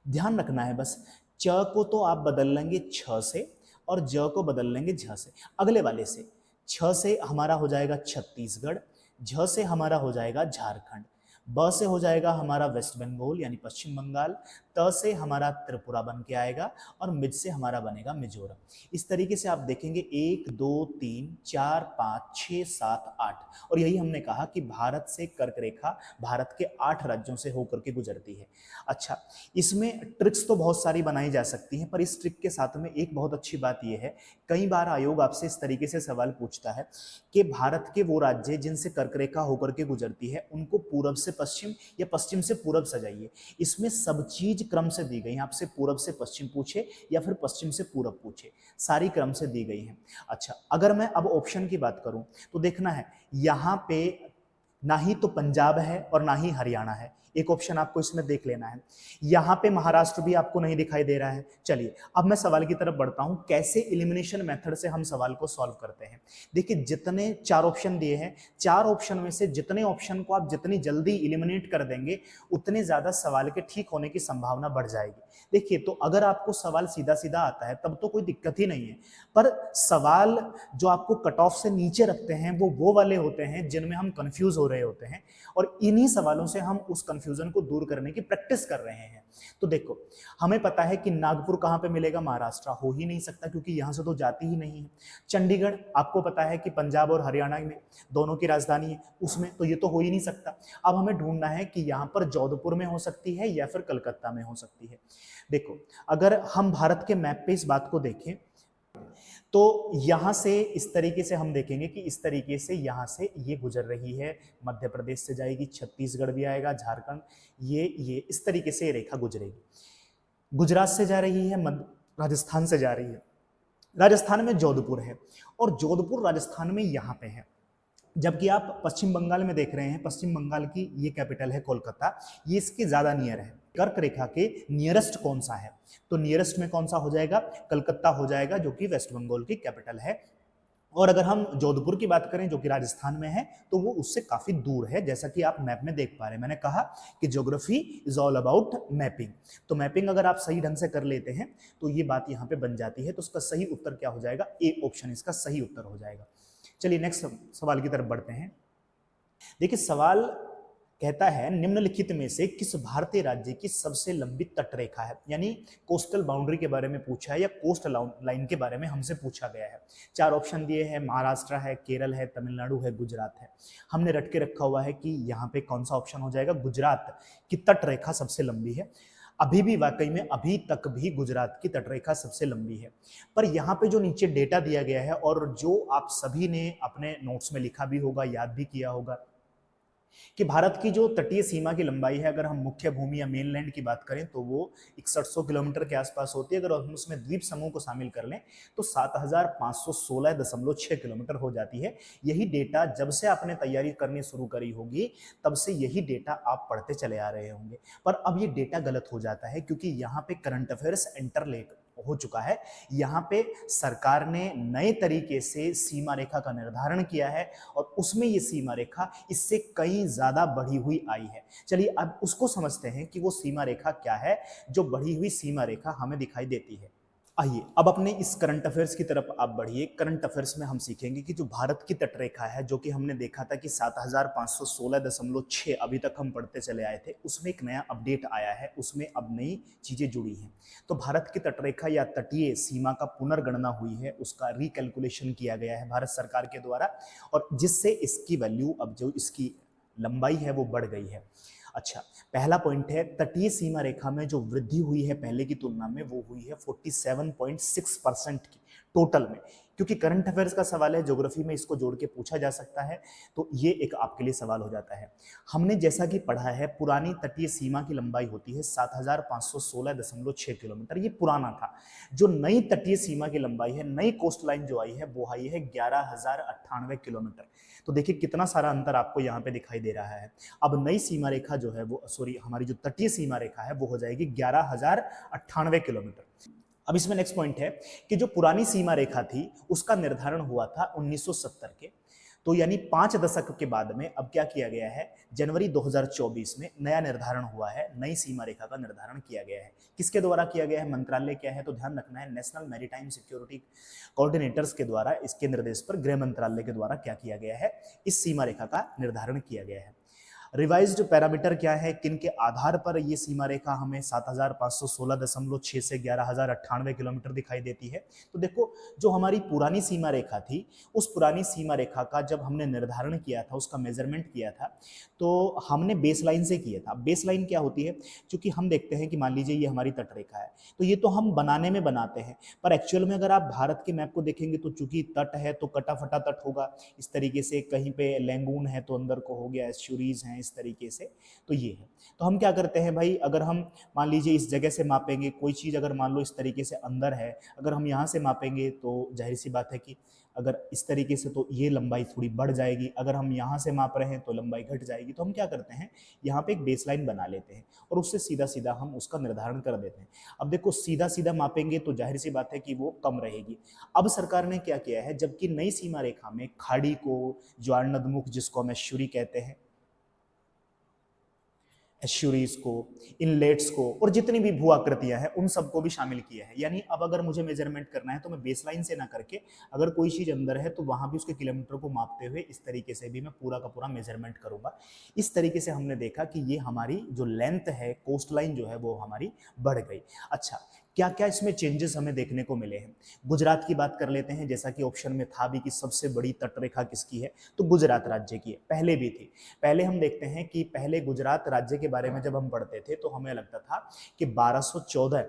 ध्यान रखना है बस, च को तो आप बदल लेंगे छ से और ज को बदल लेंगे झ से। अगले वाले से छ से हमारा हो जाएगा छत्तीसगढ़, झ से हमारा हो जाएगा झारखंड, ब से हो जाएगा हमारा वेस्ट बंगाल यानी पश्चिम बंगाल, त से हमारा त्रिपुरा बन के आएगा और मिज से हमारा बनेगा मिजोरम। इस तरीके से आप देखेंगे 1 2 3 4 5 6 7 8 और यही हमने कहा कि भारत से कर्क रेखा भारत के 8 राज्यों से होकर के गुजरती है। अच्छा, इसमें ट्रिक्स तो बहुत सारी बनाई जा सकती हैं, पर इस ट्रिक के साथ में एक बहुत अच्छी बात यह है, कई बार आयोग आपसे इस तरीके से सवाल पूछता है कि भारत के वो राज्य जिनसे कर्क रेखा होकर के गुजरती है उनको पूरब से पश्चिम या पश्चिम से पूरब सजाइए। इसमें सब चीज क्रम से दी गई है, आपसे पूरब से पश्चिम पूछे या फिर पश्चिम से पूरब पूछे, सारी क्रम से दी गई है। अच्छा, अगर मैं अब ऑप्शन की बात करूं तो देखना है यहां पे ना ही तो पंजाब है और ना ही हरियाणा है, एक ऑप्शन आपको इसमें देख लेना है। यहां पे महाराष्ट्र भी आपको नहीं दिखाई दे रहा है। चलिए अब मैं सवाल की तरफ बढ़ता हूं, कैसे एलिमिनेशन मेथड से हम सवाल को सॉल्व करते हैं। देखिए जितने 4 ऑप्शन दिए हैं, 4 ऑप्शन में से जितने ऑप्शन को आप जितनी जल्दी एलिमिनेट कर देंगे उतने ज्यादा सवाल के ठीक होने की संभावना बढ़ जाएगी। देखिए तो अगर आपको सवाल सीधा सीधा आता है तब तो कोई दिक्कत ही नहीं है, पर सवाल जो आपको कट ऑफ से नीचे रखते हैं वो वाले होते हैं जिनमें हम कंफ्यूज हो रहे होते हैं, और इन्हीं सवालों से हम उस कंफ्यूजन को दूर करने की प्रैक्टिस कर रहे हैं। तो देखो हमें पता है कि नागपुर कहां पे मिलेगा, महाराष्ट्र, हो ही नहीं सकता क्योंकि यहां से तो जाती ही नहीं है। चंडीगढ़ आपको पता है कि पंजाब और हरियाणा में दोनों की राजधानी है, उसमें तो ये तो हो ही नहीं सकता। अब हमें ढूंढना है कि यहां पर जोधपुर में हो सकती है या फिर कलकत्ता में हो सकती है। देखो अगर हम भारत के मैप पे इस बात को देखें तो यहां से इस तरीके से हम देखेंगे कि इस तरीके से यहां से ये गुजर रही है, मध्य प्रदेश से जाएगी, छत्तीसगढ़ भी आएगा, झारखंड, ये इस तरीके से ये रेखा गुजरेगी। गुजरात से जा रही है, राजस्थान से जा रही है, राजस्थान में जोधपुर है और जोधपुर राजस्थान में यहां पे है। जबकि आप पश्चिम बंगाल में देख रहे हैं, पश्चिम बंगाल की ये कैपिटल है कोलकाता, ये इसके ज्यादा नियर है। कर्क रेखा के नियरेस्ट कौन सा है, तो नियरेस्ट में कौन सा हो जाएगा, कलकत्ता हो जाएगा जो कि वेस्ट बंगाल की कैपिटल है। और अगर हम जोधपुर की बात करें जो कि राजस्थान में है तो वो उससे काफी दूर है, जैसा कि आप मैप में देख पा रहे हैं। मैंने कहा कि geography is all about mapping, तो मैपिंग अगर आप सही ढंग से कर लेते हैं तो ये बात यहाँ पे बन जाती है। तो उसका सही उत्तर क्या हो जाएगा, ए ऑप्शन इसका सही उत्तर हो जाएगा। चलिए नेक्स्ट सवाल की तरफ बढ़ते हैं। देखिए सवाल कहता है निम्नलिखित में से किस भारतीय राज्य की सबसे लंबी तटरेखा है, यानी कोस्टल बाउंड्री के बारे में पूछा है या कोस्ट लाइन के बारे में हमसे पूछा गया है। 4 ऑप्शन दिए हैं, महाराष्ट्र है, केरल है, तमिलनाडु है, गुजरात है। हमने रट के रखा हुआ है कि यहाँ पे कौन सा ऑप्शन हो जाएगा, गुजरात की तटरेखा सबसे लंबी है। अभी भी वाकई में अभी तक भी गुजरात की तटरेखा सबसे लंबी है, पर यहाँ पे जो नीचे डेटा दिया गया है और जो आप सभी ने अपने नोट्स में लिखा भी होगा, याद भी किया होगा कि भारत की जो तटीय सीमा की लंबाई है, अगर हम मुख्य भूमि या मेनलैंड की बात करें तो वो 6100 किलोमीटर के आसपास होती है। अगर हम उसमें द्वीप समूह को शामिल कर लें तो 7516.6 किलोमीटर हो जाती है। यही डेटा जब से आपने तैयारी करनी शुरू करी होगी तब से यही डेटा आप पढ़ते चले आ रहे होंगे, पर अब ये डेटा गलत हो जाता है क्योंकि यहाँ पे करंट अफेयर्स इंटरलेक हो चुका है। यहाँ पे सरकार ने नए तरीके से सीमा रेखा का निर्धारण किया है और उसमें ये सीमा रेखा इससे कहीं ज्यादा बढ़ी हुई आई है। चलिए अब उसको समझते हैं कि वो सीमा रेखा क्या है जो बढ़ी हुई सीमा रेखा हमें दिखाई देती है। आइए अब अपने इस करंट अफेयर्स की तरफ आप बढ़िए। करंट अफेयर्स में हम सीखेंगे कि जो भारत की तटरेखा है, जो कि हमने देखा था कि 7516.6 अभी तक हम पढ़ते चले आए थे, उसमें एक नया अपडेट आया है, उसमें अब नई चीजें जुड़ी हैं। तो भारत की तटरेखा या तटीय सीमा का पुनर्गणना हुई है, उसका रिकैलकुलेशन किया गया है भारत सरकार के द्वारा, और जिससे इसकी वैल्यू, अब जो इसकी लंबाई है वो बढ़ गई है। अच्छा, पहला पॉइंट है तटीय सीमा रेखा में जो वृद्धि हुई है पहले की तुलना में, वो हुई है 47.6% की टोटल में। क्योंकि करंट अफेयर्स का सवाल है, ज्योग्राफी में इसको जोड़ के पूछा जा सकता है, तो ये एक आपके लिए सवाल हो जाता है। हमने जैसा कि पढ़ा है पुरानी तटीय सीमा की लंबाई होती है 7516.6 किलोमीटर, ये पुराना था। जो नई तटीय सीमा की लंबाई है, नई कोस्ट लाइन जो आई है वो आई है 11,098 किलोमीटर। तो देखिए कितना सारा अंतर आपको यहाँ पे दिखाई दे रहा है। अब नई सीमा रेखा जो है वो, सॉरी, हमारी जो तटीय सीमा रेखा है वो हो जाएगी 11,098 किलोमीटर। अब इसमें नेक्स्ट पॉइंट है कि जो पुरानी सीमा रेखा थी उसका निर्धारण हुआ था 1970 के, तो यानी 5 दशक के बाद में अब क्या किया गया है, जनवरी 2024 में नया निर्धारण हुआ है, नई सीमा रेखा का निर्धारण किया गया है। किसके द्वारा किया गया है, मंत्रालय क्या है, तो ध्यान रखना है नेशनल मैरीटाइम सिक्योरिटी कोऑर्डिनेटर्स के द्वारा, इसके निर्देश पर गृह मंत्रालय के द्वारा क्या किया गया है, इस सीमा रेखा का निर्धारण किया गया है। रिवाइज्ड पैरामीटर क्या है, किन के आधार पर ये सीमा रेखा हमें 7516.6 से 11098 किलोमीटर दिखाई देती है। तो देखो, जो हमारी पुरानी सीमा रेखा थी, उस पुरानी सीमा रेखा का जब हमने निर्धारण किया था, उसका मेजरमेंट किया था, तो हमने बेसलाइन से किया था। बेसलाइन क्या होती है, क्योंकि हम देखते हैं कि मान लीजिए ये हमारी तटरेखा है, तो ये तो हम बनाने में बनाते हैं, पर एक्चुअल में अगर आप भारत के मैप को देखेंगे तो चूंकि तट है तो कटा फटा तट होगा इस तरीके से, कहीं पे लैंगून है तो अंदर को हो गया, एस्चुरीज हैं इस तरीके से, तो ये है। तो हम क्या करते हैं भाई, अगर हम मान लीजिए इस जगह से मापेंगे, कोई चीज़ अगर मान लो इस तरीके से अंदर है, अगर हम यहाँ से मापेंगे तो जाहिर सी बात है कि अगर इस तरीके से तो ये लंबाई थोड़ी बढ़ जाएगी, अगर हम यहाँ से माप रहे हैं तो लंबाई घट जाएगी। तो हम क्या करते हैं, यहाँ पे एक बेसलाइन बना लेते हैं और उससे सीधा सीधा हम उसका निर्धारण कर देते हैं। अब देखो, सीधा सीधा मापेंगे तो जाहिर सी बात है कि वो कम रहेगी। अब सरकार ने क्या किया है, जबकि नई सीमा रेखा में खाड़ी को, ज्वार नदमुख जिसको हम एस्चुरी कहते हैं, एस्चुरीज को, इनलेट्स को, और जितनी भी भू आकृतियां हैं उन सबको भी शामिल किया है। यानी अब अगर मुझे मेजरमेंट करना है तो मैं बेसलाइन से ना करके, अगर कोई चीज अंदर है तो वहां भी उसके किलोमीटर को मापते हुए इस तरीके से भी मैं पूरा का पूरा मेजरमेंट करूंगा। इस तरीके से हमने देखा कि ये हमारी जो लेंथ है, कोस्ट लाइन जो है वो हमारी बढ़ गई। अच्छा, क्या क्या इसमें चेंजेस हमें देखने को मिले हैं। गुजरात की बात कर लेते हैं, जैसा कि ऑप्शन में था भी कि सबसे बड़ी तटरेखा किसकी है, तो गुजरात राज्य की है, पहले भी थी। पहले हम देखते हैं कि पहले गुजरात राज्य के बारे में जब हम पढ़ते थे तो हमें लगता था कि 1214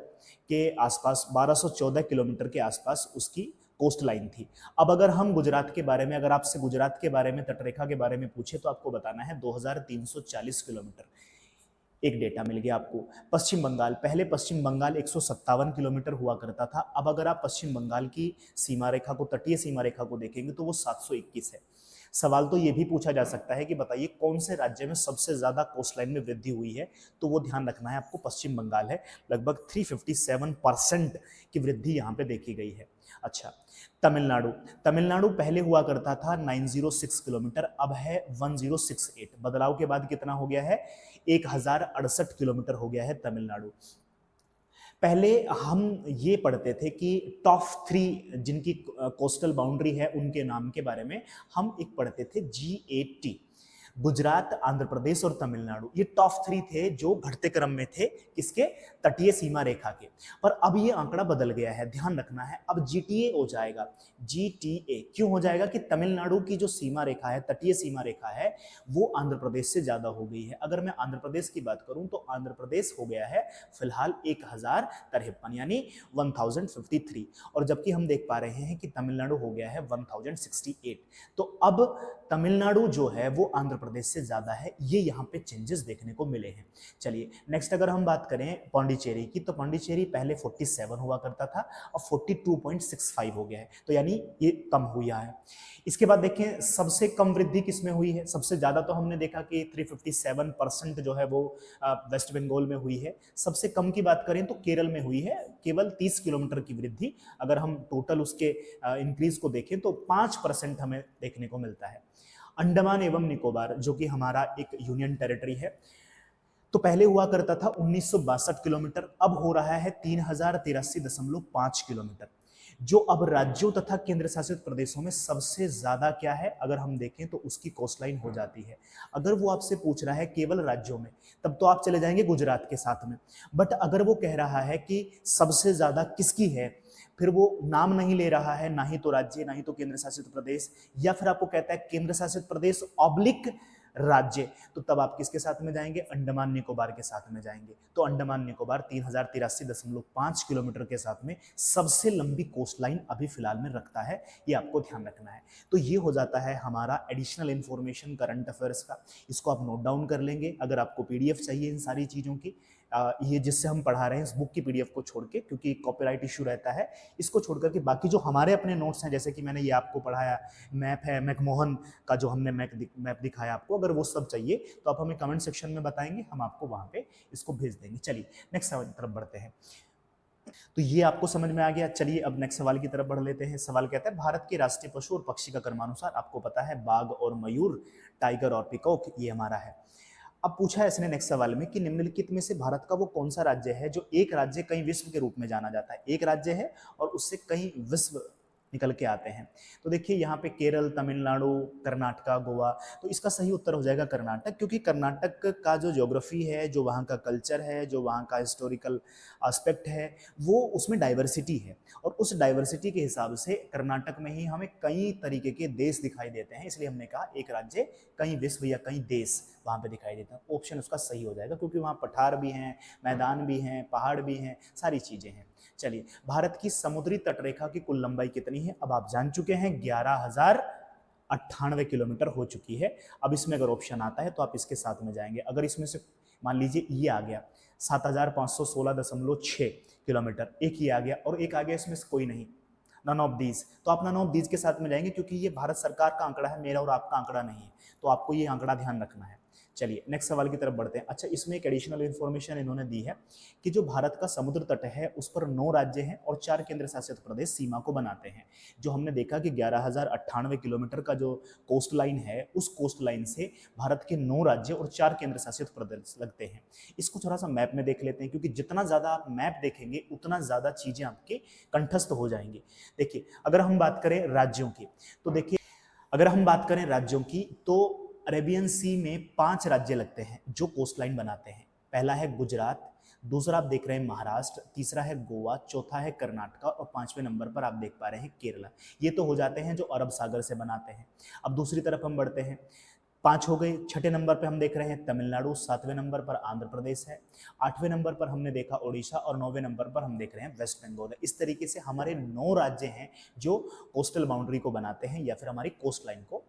के आसपास, 1214 किलोमीटर के आसपास उसकी कोस्ट लाइन थी। अब अगर हम गुजरात के बारे में, अगर आपसे गुजरात के बारे में, तटरेखा के बारे में पूछे तो आपको बताना है 2340 किलोमीटर। एक डेटा मिल गया आपको। पश्चिम बंगाल, पहले पश्चिम बंगाल 157 किलोमीटर हुआ करता था। अब अगर आप पश्चिम बंगाल की सीमा रेखा को, तटीय सीमा रेखा को देखेंगे तो वो 721 है। सवाल तो ये भी पूछा जा सकता है कि बताइए कौन से राज्य में सबसे ज्यादा कोस्ट लाइन में वृद्धि हुई है, तो वो ध्यान रखना है आपको, पश्चिम बंगाल है। लगभग 357% की वृद्धि यहाँ पे देखी गई है। अच्छा, तमिलनाडु, तमिलनाडु पहले हुआ करता था 906 किलोमीटर, अब है 1068। बदलाव के बाद कितना हो गया है, 1068 किलोमीटर हो गया है तमिलनाडु। पहले हम ये पढ़ते थे कि टॉप 3 जिनकी कोस्टल बाउंड्री है उनके नाम के बारे में हम एक पढ़ते थे, G8, गुजरात, आंध्र प्रदेश और तमिलनाडु। ये टॉप 3 थे जो घटते क्रम में थे किसके, तटीय सीमा रेखा के। पर अब ये आंकड़ा बदल गया है, ध्यान रखना है, अब जीटीए हो जाएगा। जीटीए क्यों हो जाएगा कि तमिलनाडु की जो सीमा रेखा है, तटीय सीमा रेखा है, वो आंध्र प्रदेश से ज्यादा हो गई है। अगर मैं आंध्र प्रदेश की बात करूं तो आंध्र प्रदेश हो गया है फिलहाल 1053, यानी 1053, और जबकि हम देख पा रहे हैं कि तमिलनाडु हो गया है 1068। तो अब तमिलनाडु जो है वो आंध्र प्रदेश से ज्यादा है, ये यहाँ पे चेंजेस देखने को मिले हैं। चलिए नेक्स्ट अगर हम बात करें पौंडीचेरी की, तो पौंडीचेरी पहले 47 हुआ करता था और 42.65 हो गया है, तो यानी ये कम हुआ है। इसके बाद देखें सबसे कम वृद्धि किसमें हुई है, सबसे ज्यादा तो हमने देखा कि 357% जो है वो वेस्ट बंगाल में हुई है। सबसे कम की बात करें तो केरल में हुई है, केवल 30 किलोमीटर की वृद्धि। अगर हम टोटल उसके इंक्रीज को देखें तो 5% हमें देखने को मिलता है। अंडमान एवं निकोबार जो कि हमारा एक यूनियन टेरिटरी है, तो पहले हुआ करता था 1962 किलोमीटर, अब हो रहा है 3083.5 किलोमीटर, जो अब राज्यों तथा केंद्र शासित प्रदेशों में सबसे ज्यादा क्या है, अगर हम देखें तो उसकी कोस्टलाइन हो जाती है। अगर वो आपसे पूछ रहा है केवल राज्यों में, तब तो आप चले जाएंगे गुजरात के साथ में, बट अगर वो कह रहा है कि सबसे ज्यादा किसकी है, फिर वो नाम नहीं ले रहा है, ना ही तो राज्य, ना ही तो केंद्र शासित प्रदेश, या फिर आपको कहता है केंद्र शासित प्रदेश ऑब्लिक राज्य, तो तब आप किसके साथ में जाएंगे, अंडमान निकोबार के साथ में जाएंगे। तो अंडमान निकोबार 3083.5 किलोमीटर के साथ में सबसे लंबी कोस्ट लाइन अभी फिलहाल में रखता है, ये आपको ध्यान रखना है। तो ये हो जाता है हमारा एडिशनल इंफॉर्मेशन करंट अफेयर्स का, इसको आप नोट डाउन कर लेंगे। अगर आपको पीडीएफ चाहिए इन सारी चीज़ों की, ये जिससे हम पढ़ा रहे हैं इस बुक की पीडीएफ को छोड़ के, क्योंकि कॉपीराइट इशू रहता है, इसको छोड़ करके बाकी जो हमारे अपने नोट्स हैं, जैसे कि मैंने ये आपको पढ़ाया, मैप है मैकमोहन का जो हमने मैप दिखाया आपको, अगर वो सब चाहिए तो आप हमें कमेंट सेक्शन में बताएंगे, हम आपको वहां पे इसको भेज देंगे। चलिए नेक्स्ट सवाल की तरफ बढ़ते हैं। तो ये आपको समझ में आ गया। चलिए अब नेक्स्ट सवाल की तरफ बढ़ लेते हैं। सवाल कहता है भारत के राष्ट्रीय पशु और पक्षी का क्रमानुसार, आपको पता है बाघ और मयूर, टाइगर और पिकॉक, ये हमारा है। अब पूछा है इसने नेक्स्ट सवाल में कि निम्नलिखित में से भारत का वो कौन सा राज्य है जो एक राज्य कई विश्व के रूप में जाना जाता है। एक राज्य है और उससे कई विश्व निकल के आते हैं। तो देखिए यहाँ पे केरल, तमिलनाडु, कर्नाटका, गोवा, तो इसका सही उत्तर हो जाएगा कर्नाटक, क्योंकि कर्नाटक का जो ज्योग्राफी है, जो वहाँ का कल्चर है, जो वहाँ का हिस्टोरिकल एस्पेक्ट है, वो उसमें डाइवर्सिटी है, और उस डाइवर्सिटी के हिसाब से कर्नाटक में ही हमें कई तरीके के देश दिखाई देते हैं, इसलिए हमने कहा एक राज्य कई विश्व या कई देश वहाँ पे दिखाई देते हैं। ऑप्शन उसका सही हो जाएगा, क्योंकि वहाँ पठार भी हैं, मैदान भी हैं, पहाड़ भी हैं, सारी चीज़ें हैं। चलिए, भारत की समुद्री तटरेखा की कुल लंबाई कितनी है? अब आप जान चुके हैं, 11,098 किलोमीटर हो चुकी है। अब इसमें अगर ऑप्शन आता है तो आप इसके साथ में जाएंगे। अगर इसमें से मान लीजिए ये आ गया 7,516.6 किलोमीटर, एक ही आ गया और एक आ गया इसमें से कोई नहीं, नन ऑफ दीज, तो आप नन ऑफ दीज के साथ में जाएंगे, क्योंकि ये भारत सरकार का आंकड़ा है, मेरा और आपका आंकड़ा नहीं है, तो आपको ये आंकड़ा ध्यान रखना है। चलिए नेक्स्ट सवाल की तरफ बढ़ते हैं। अच्छा, इसमें एक एडिशनल इन्फॉर्मेशन इन्होंने दी है कि जो भारत का समुद्र तट है उस पर 9 राज्य हैं और 4 केंद्र शासित प्रदेश सीमा को बनाते हैं। जो हमने देखा कि 11,098 किलोमीटर का जो कोस्ट लाइन है, उस कोस्ट लाइन से भारत के 9 राज्य और 4 केंद्र शासित प्रदेश लगते हैं। इसको थोड़ा सा मैप में देख लेते हैं, क्योंकि जितना ज़्यादा आप मैप देखेंगे उतना ज़्यादा चीज़ें आपके कंठस्थ हो जाएंगी। देखिए, अगर हम बात करें राज्यों की, तो देखिए अगर हम बात करें राज्यों की, तो अरेबियन सी में 5 राज्य लगते हैं जो कोस्ट लाइन बनाते हैं। पहला है गुजरात, दूसरा आप देख रहे हैं महाराष्ट्र, तीसरा है गोवा, चौथा है कर्नाटका और 5वें नंबर पर आप देख पा रहे हैं केरला। ये तो हो जाते हैं जो अरब सागर से बनाते हैं। अब दूसरी तरफ हम बढ़ते हैं, 5 हो गए। छठे नंबर पर हम देख रहे हैं तमिलनाडु, 7वें नंबर पर आंध्र प्रदेश है, 8वें नंबर पर हमने देखा ओडिशा और 9वें नंबर पर हम देख रहे हैं वेस्ट बंगाल है। इस तरीके से हमारे 9 राज्य हैं जो कोस्टल बाउंड्री को बनाते हैं या फिर हमारी कोस्ट लाइन को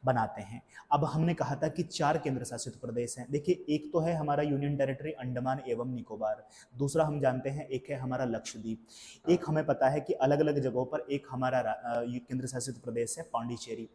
बनाते हैं। अब हमने कहा था कि 4 केंद्र शासित प्रदेश हैं। देखिए, एक तो है हमारा यूनियन टेरिटरी अंडमान एवं निकोबार, दूसरा हम जानते हैं एक है हमारा लक्षद्वीप, एक हमें पता है कि अलग अलग जगहों पर एक हमारा केंद्र शासित प्रदेश है पांडिचेरी,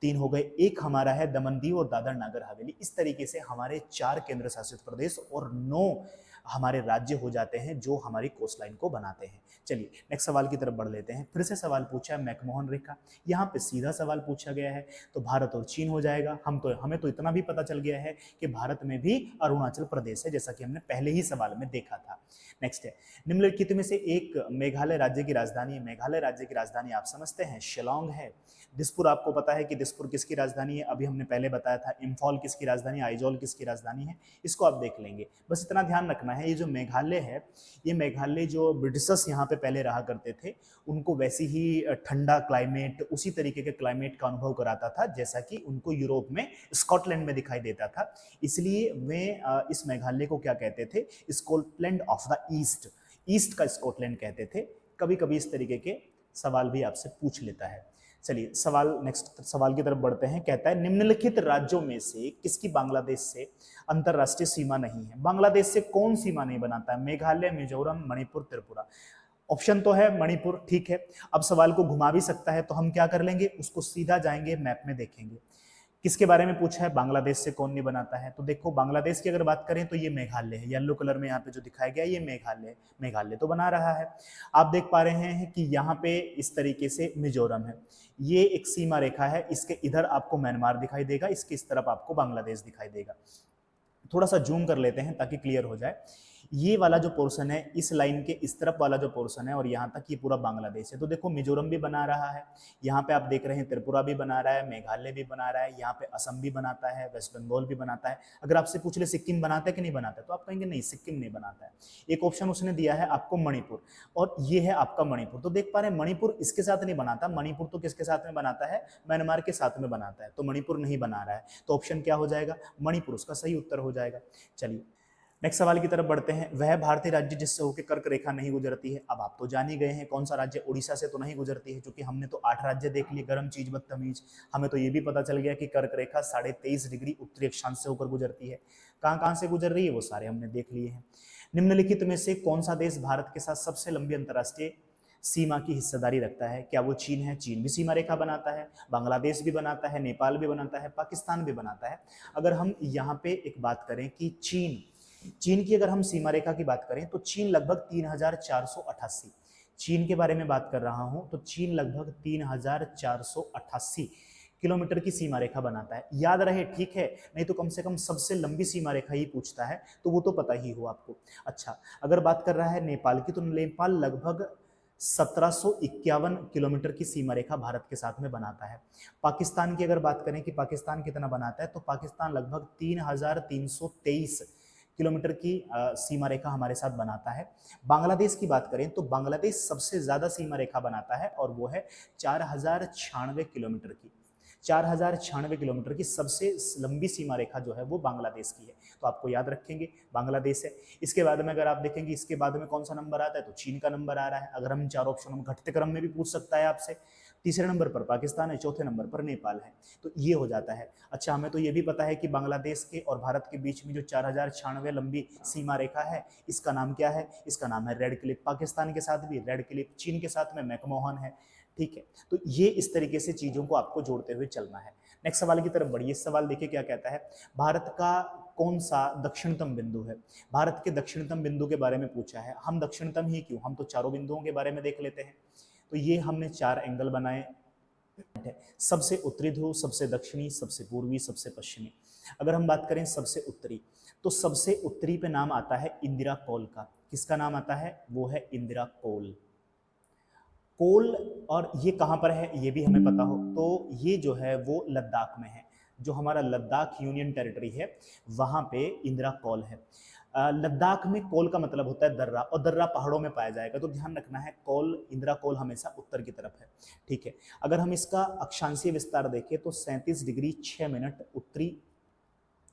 3 हो गए, एक हमारा है दमन दीव और दादर नागर हवेली। इस तरीके से हमारे 4 केंद्र शासित प्रदेश और 9 हमारे राज्य हो जाते हैं जो हमारी कोस्ट लाइन को बनाते हैं। चलिए नेक्स्ट सवाल की तरफ बढ़ लेते हैं। फिर से सवाल पूछा है मैकमोहन रेखा, यहाँ पे सीधा सवाल पूछा गया है, तो भारत और चीन हो जाएगा। हमें तो इतना भी पता चल गया है कि भारत में भी अरुणाचल प्रदेश है, जैसा कि हमने पहले ही सवाल में देखा था। नेक्स्ट है, निम्नलिखित में से एक मेघालय राज्य की राजधानी है। मेघालय राज्य की राजधानी आप समझते हैं, शिलांग है। दिसपुर, आपको पता है कि दिसपुर किसकी राजधानी है, अभी हमने पहले बताया था। इम्फॉल किसकी राजधानी, आइजॉल किसकी राजधानी है, इसको आप देख लेंगे। बस इतना ध्यान रखना है, ये जो मेघालय है, ये मेघालय जो ब्रिटिशर्स यहाँ पे पहले रहा करते थे, उनको वैसी ही ठंडा क्लाइमेट, उसी तरीके के क्लाइमेट का अनुभव कराता था जैसा कि उनको यूरोप में स्कॉटलैंड में दिखाई देता था। इसलिए वे इस मेघालय को क्या कहते थे, Scotland of the east, east का स्कॉटलैंड कहते थे। कभी कभी इस तरीके के सवाल भी आपसे पूछ लेता है। चलिए नेक्स्ट सवाल की तरफ बढ़ते हैं। कहता है, निम्नलिखित राज्यों में से किसकी बांग्लादेश से अंतरराष्ट्रीय सीमा नहीं है? बांग्लादेश से कौन सीमा नहीं बनाता है? मेघालय, मिजोरम, मणिपुर, त्रिपुरा। ऑप्शन तो है मणिपुर, ठीक है। अब सवाल को घुमा भी सकता है, तो हम क्या कर लेंगे, उसको सीधा जाएंगे मैप में देखेंगे। किसके बारे में पूछा है, बांग्लादेश से कौन नहीं बनाता है? तो देखो, बांग्लादेश की अगर बात करें तो ये मेघालय है, येलो कलर में यहाँ पे जो दिखाया गया है ये मेघालय तो बना रहा है। आप देख पा रहे हैं कि यहाँ पे इस तरीके से मिजोरम है, ये एक सीमा रेखा है, इसके इधर आपको म्यांमार दिखाई देगा, इसके इस तरफ आपको बांग्लादेश दिखाई देगा। थोड़ा सा जूम कर लेते हैं ताकि क्लियर हो जाए। ये वाला जो पोर्शन है, इस लाइन के इस तरफ वाला जो पोर्शन है और यहाँ तक ये पूरा बांग्लादेश है। तो देखो, मिजोरम भी बना रहा है, यहाँ पे आप देख रहे हैं त्रिपुरा भी बना रहा है, मेघालय भी बना रहा है, यहाँ पे असम भी बनाता है, वेस्ट बंगाल भी बनाता है। अगर आपसे पूछ ले सिक्किम बनाता है कि नहीं बनाता है, तो आप कहेंगे नहीं, सिक्किम नहीं बनाता है। एक ऑप्शन उसने दिया है आपको मणिपुर, और ये है आपका मणिपुर। तो देख पा रहे हैं, मणिपुर इसके साथ नहीं बनाता। मणिपुर तो किसके साथ में बनाता है, म्यांमार के साथ में बनाता है, तो मणिपुर नहीं बना रहा है। तो ऑप्शन क्या हो जाएगा, मणिपुर उसका सही उत्तर हो जाएगा। चलिए नेक्स्ट सवाल की तरफ बढ़ते हैं। वह भारतीय राज्य जिससे होकर कर्क रेखा नहीं गुजरती है। अब आप तो जान ही गए हैं कौन सा राज्य, उड़ीसा से तो नहीं गुजरती है, क्योंकि हमने तो 8 राज्य देख लिए। गर्म चीज बदतमीज, हमें तो ये भी पता चल गया कि कर्क रेखा 23.5 डिग्री उत्तरी अक्षांश से होकर गुजरती है। कहाँ कहाँ से गुजर रही है वो सारे हमने देख लिए हैं। निम्नलिखित में से कौन सा देश भारत के साथ सबसे लंबी अंतर्राष्ट्रीय सीमा की हिस्सेदारी रखता है? क्या वो चीन है? चीन भी सीमा रेखा बनाता है, बांग्लादेश भी बनाता है, नेपाल भी बनाता है, पाकिस्तान भी बनाता है। अगर हम यहाँ पे एक बात करें कि चीन की अगर हम सीमा रेखा की बात करें तो चीन लगभग 3,488, चीन के बारे में बात कर रहा हूं, तो चीन लगभग 3,488 किलोमीटर की सीमा रेखा बनाता है। याद रहे, ठीक है, नहीं तो कम से कम सबसे लंबी सीमा रेखा ही पूछता है, तो वो तो पता ही हो आपको। अच्छा, अगर बात कर रहा है नेपाल की, तो नेपाल लगभग 1751 किलोमीटर की सीमा रेखा भारत के साथ में बनाता है। पाकिस्तान की अगर बात करें कि पाकिस्तान कितना बनाता है, तो पाकिस्तान लगभग 3323 किलोमीटर की सीमा रेखा हमारे साथ बनाता है। बांग्लादेश की बात करें तो बांग्लादेश सबसे ज्यादा सीमा रेखा बनाता है और वो है 4096 किलोमीटर की। 4096 किलोमीटर की सबसे लंबी सीमा रेखा जो है वो बांग्लादेश की है, तो आपको याद रखेंगे बांग्लादेश है। इसके बाद में अगर आप देखेंगे इसके बाद में कौन सा नंबर आता है, तो चीन का नंबर आ रहा है। अगर हम चार ऑप्शन हम घटते क्रम में भी पूछ सकता है आपसे। तीसरे नंबर पर पाकिस्तान है, चौथे नंबर पर नेपाल है, तो ये हो जाता है। अच्छा, हमें तो ये भी पता है कि बांग्लादेश के और भारत के बीच में जो 4096 लंबी सीमा रेखा है, इसका नाम क्या है, इसका नाम है रेड क्लिफ। पाकिस्तान के साथ भी रेड क्लिफ, चीन के साथ में मैकमोहन है। ठीक है, तो ये इस तरीके से चीजों को आपको जोड़ते हुए चलना है। नेक्स्ट सवाल की तरफ बढ़िए। सवाल देखिए क्या कहता है, भारत का कौन सा दक्षिणतम बिंदु है। भारत के दक्षिणतम बिंदु के बारे में पूछा है। हम दक्षिणतम ही क्यों, हम तो चारों बिंदुओं के बारे में देख लेते हैं। तो ये हमने चार एंगल बनाए, सबसे उत्तरी ध्रुव, सबसे दक्षिणी, सबसे पूर्वी, सबसे पश्चिमी। अगर हम बात करें सबसे उत्तरी, तो सबसे उत्तरी पे नाम आता है इंदिरा कोल का। किसका नाम आता है, वो है इंदिरा कोल। कोल, और ये कहाँ पर है ये भी हमें पता हो, तो ये जो है वो लद्दाख में है। जो हमारा लद्दाख यूनियन टेरिटरी है वहाँ पे इंदिरा कोल है। लद्दाख में कोल का मतलब होता है दर्रा, और दर्रा पहाड़ों में पाया जाएगा, तो ध्यान रखना है कोल, इंदिरा कोल हमेशा उत्तर की तरफ है। ठीक है, अगर हम इसका अक्षांशीय विस्तार देखें तो 37 डिग्री 6 मिनट उत्तरी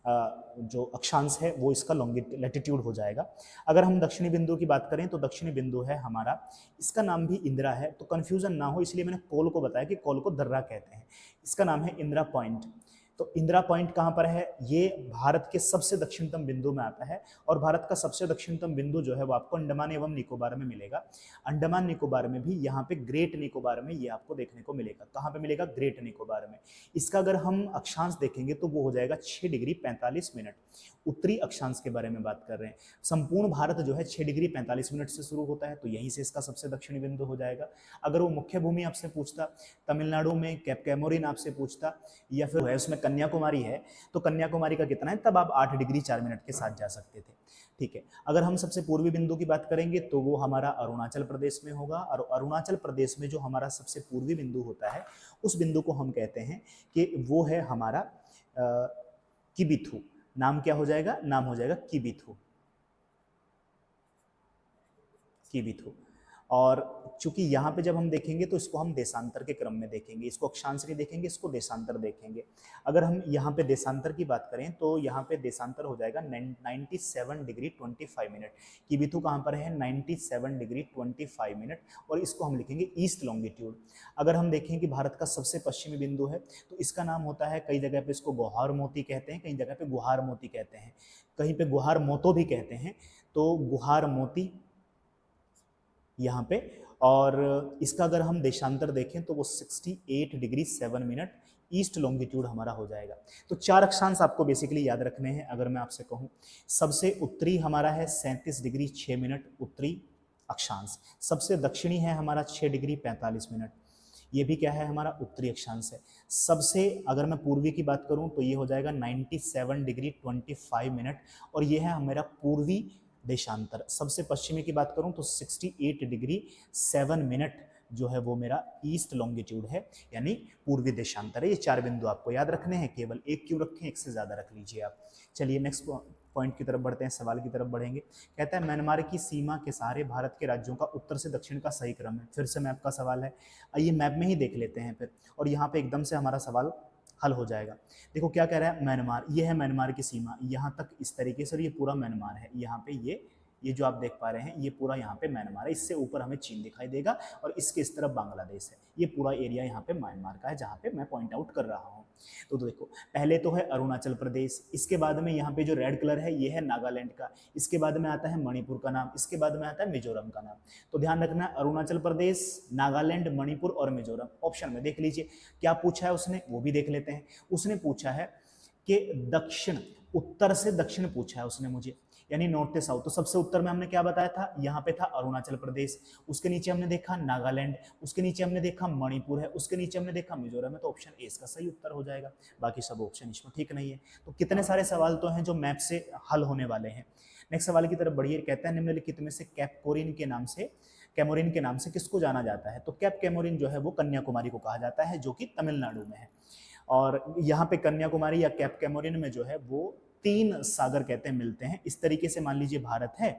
जो अक्षांश है वो इसका लैटिट्यूड हो जाएगा। अगर हम दक्षिणी बिंदु की बात करें तो दक्षिणी बिंदु है हमारा, इसका नाम भी इंदिरा है, तो कंफ्यूजन ना हो इसलिए मैंने कोल को बताया कि कोल को दर्रा कहते हैं। इसका नाम है इंदिरा पॉइंट। तो इंदिरा पॉइंट कहाँ पर है, ये भारत के सबसे दक्षिणतम बिंदु में आता है, और भारत का सबसे दक्षिणतम बिंदु जो है वो आपको अंडमान एवं निकोबार में मिलेगा। अंडमान निकोबार में भी यहाँ पे ग्रेट निकोबार में ये आपको देखने को मिलेगा। कहाँ पे मिलेगा, ग्रेट निकोबार में। इसका अगर हम अक्षांश देखेंगे तो वो हो जाएगा 6 डिग्री 45 मिनट। उत्तरी अक्षांश के बारे में बात कर रहे हैं। संपूर्ण भारत जो है 6 डिग्री 45 मिनट से शुरू होता है, तो यहीं से इसका सबसे दक्षिणी बिंदु हो जाएगा। अगर वो मुख्य भूमि आपसे पूछता, तमिलनाडु में कैप कैमोरिन आपसे पूछता, या फिर है उसमें कन्याकुमारी है, तो कन्याकुमारी का कितना है, तब आप 8 डिग्री 4 मिनट के साथ जा सकते थे। ठीक है, अगर हम सबसे पूर्वी बिंदु की बात करेंगे तो वो हमारा अरुणाचल प्रदेश में होगा, और अरुणाचल प्रदेश में जो हमारा सबसे पूर्वी बिंदु होता है उस बिंदु को हम कहते हैं कि वो है हमारा किबिथु। नाम क्या हो जाएगा, नाम हो जाएगा किबिथु। किबिथु। और चूंकि यहाँ पे जब हम देखेंगे तो इसको हम देशांतर के क्रम में देखेंगे, इसको अक्षांश नहीं देखेंगे, इसको देशांतर देखेंगे। अगर हम यहाँ पे देशांतर की बात करें तो यहाँ पे देशांतर हो जाएगा 97 डिग्री 25 मिनट। किबिथु कहाँ पर है, 97 डिग्री 25 मिनट, और इसको हम लिखेंगे ईस्ट लॉन्गिट्यूड। अगर हम देखें कि भारत का सबसे पश्चिमी बिंदु है तो इसका नाम होता है, कई जगह पे इसको गुहार मोती कहते हैं, कई जगह पे गुहार मोती कहते हैं, कहीं पे गुहार मोतो भी कहते हैं। तो गुहार मोती यहाँ पे, और इसका अगर हम देशांतर देखें तो वो 68 डिग्री 7 मिनट ईस्ट लॉन्गिट्यूड हमारा हो जाएगा। तो चार अक्षांश आपको बेसिकली याद रखने हैं। अगर मैं आपसे कहूँ, सबसे उत्तरी हमारा है 37 डिग्री 6 मिनट उत्तरी अक्षांश, सबसे दक्षिणी है हमारा 6 डिग्री 45 मिनट, ये भी क्या है, हमारा उत्तरी अक्षांश है। सबसे अगर मैं पूर्वी की बात करूं तो ये हो जाएगा 97 डिग्री 25 मिनट, और ये है हमारा पूर्वी देशांतर। सबसे पश्चिमी की बात करूं तो 68 डिग्री 7 मिनट जो है वो मेरा ईस्ट लॉन्गिट्यूड है, यानी पूर्वी देशांतर है। ये चार बिंदु आपको याद रखने हैं, केवल एक क्यों रखें, एक से ज्यादा रख लीजिए आप। चलिए नेक्स्ट पॉइंट की तरफ बढ़ते हैं, सवाल की तरफ बढ़ेंगे। कहता है म्यांमार की सीमा के सारे भारत के राज्यों का उत्तर से दक्षिण का सही क्रम है। फिर से मैप का सवाल है, आइए मैप में ही देख लेते हैं फिर, और यहाँ पे एकदम से हमारा सवाल हल हो जाएगा। देखो क्या कह रहा है, म्यांमार, ये है म्यांमार की सीमा, यहाँ तक इस तरीके से, ये पूरा म्यांमार है। यहाँ पे ये जो आप देख पा रहे हैं ये पूरा यहाँ पे म्यांमार है। इससे ऊपर हमें चीन दिखाई देगा, और इसके इस तरफ बांग्लादेश है। ये पूरा एरिया यहाँ पे म्यांमार का है, जहाँ पे मैं पॉइंट आउट कर रहा हूँ। तो देखो, पहले तो है अरुणाचल प्रदेश, इसके बाद में यहाँ पे जो रेड कलर है ये है नागालैंड का, इसके बाद में आता है मणिपुर का नाम, इसके बाद में आता है मिजोरम का नाम। तो ध्यान रखना, अरुणाचल प्रदेश, नागालैंड, मणिपुर और मिजोरम। ऑप्शन में देख लीजिए क्या पूछा है उसने, वो भी देख लेते हैं। उसने पूछा है कि दक्षिण, उत्तर से दक्षिण पूछा है उसने मुझे, यानी नॉर्थ से साउथ। तो सबसे उत्तर में हमने क्या बताया था, यहाँ पे था अरुणाचल प्रदेश, उसके नीचे हमने देखा नागालैंड, उसके नीचे हमने देखा मणिपुर है, उसके नीचे हमने देखा मिजोरम है। तो ऑप्शन ए इसका सही उत्तर हो जाएगा, बाकी सब ऑप्शन इसमें ठीक नहीं है। तो कितने सारे सवाल तो हैं जो मैप से हल होने वाले हैं। नेक्स्ट सवाल की तरफ बढ़िए। कहता है निम्नलिखित में से कैपकोरिन के नाम से कैमोरिन के नाम से किसको जाना जाता है? तो कैप कैमोरिन जो है वो कन्याकुमारी को कहा जाता है, जो कि तमिलनाडु में है। और यहाँ पे कन्याकुमारी या कैप कैमोरिन में जो है वो 3 सागर कहते हैं मिलते हैं। इस तरीके से मान लीजिए भारत है,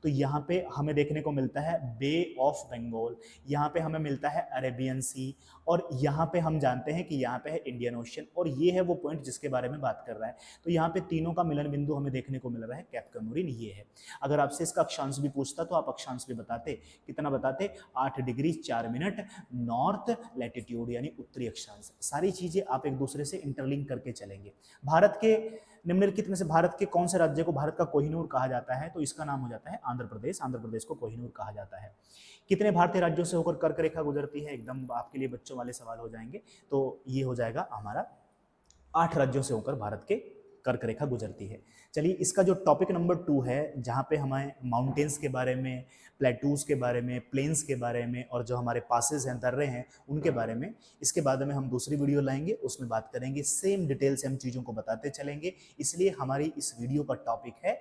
तो यहाँ पे हमें देखने को मिलता है बे ऑफ बंगाल, यहाँ पे हमें मिलता है अरेबियन सी, और यहाँ पे हम जानते हैं कि यहाँ पे है इंडियन ओशन, और ये है वो पॉइंट जिसके बारे में बात कर रहा है। तो यहाँ पे तीनों का मिलन बिंदु हमें देखने को मिल रहा है, कैप कैमोरिन ये है। अगर आपसे इसका अक्षांश भी पूछता तो आप अक्षांश भी बताते, कितना बताते? 8 डिग्री 4 मिनट नॉर्थ लैटिट्यूड, यानी उत्तरी अक्षांश। सारी चीजें आप एक दूसरे से इंटरलिंक करके चलेंगे। भारत के निम्नलिखित में से भारत के कौन से राज्य को भारत का कोहिनूर कहा जाता है? तो इसका नाम हो जाता है आंध्र प्रदेश। आंध्र प्रदेश को कोहिनूर कहा जाता है। कितने भारतीय राज्यों से होकर कर्क रेखा गुजरती है? एकदम आपके लिए बच्चों वाले सवाल हो जाएंगे, तो ये हो जाएगा हमारा 8 राज्यों से होकर भारत के कर्क रेखा गुजरती है। चलिए, इसका जो टॉपिक नंबर 2 है, जहाँ पे हमें माउंटेन्स के बारे में, प्लेटूज के बारे में, प्लेन्स के बारे में, और जो हमारे पासेस हैं, दर्रे हैं, उनके बारे में इसके बाद में हम दूसरी वीडियो लाएंगे, उसमें बात करेंगे। सेम डिटेल से हम चीज़ों को बताते चलेंगे। इसलिए हमारी इस वीडियो का टॉपिक है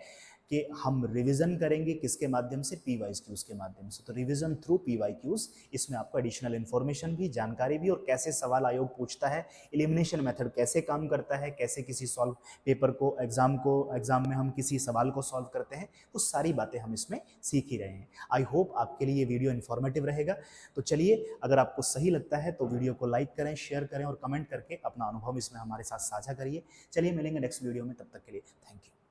कि हम रिवीजन करेंगे किसके माध्यम से? PYQs के माध्यम से। तो रिवीजन थ्रू PYQs, इसमें आपको एडिशनल इन्फॉर्मेशन भी, जानकारी भी, और कैसे सवाल आयोग पूछता है, एलिमिनेशन मेथड कैसे काम करता है, कैसे किसी सॉल्व पेपर को एग्जाम में हम किसी सवाल को सॉल्व करते हैं, तो सारी बातें हम इसमें सीख ही रहे हैं। आई होप आपके लिए ये वीडियो इन्फॉर्मेटिव रहेगा। तो चलिए, अगर आपको सही लगता है तो वीडियो को लाइक करें, शेयर करें, और कमेंट करके अपना अनुभव इसमें हमारे साथ साझा करिए। चलिए, मिलेंगे नेक्स्ट वीडियो में, तब तक के लिए थैंक यू।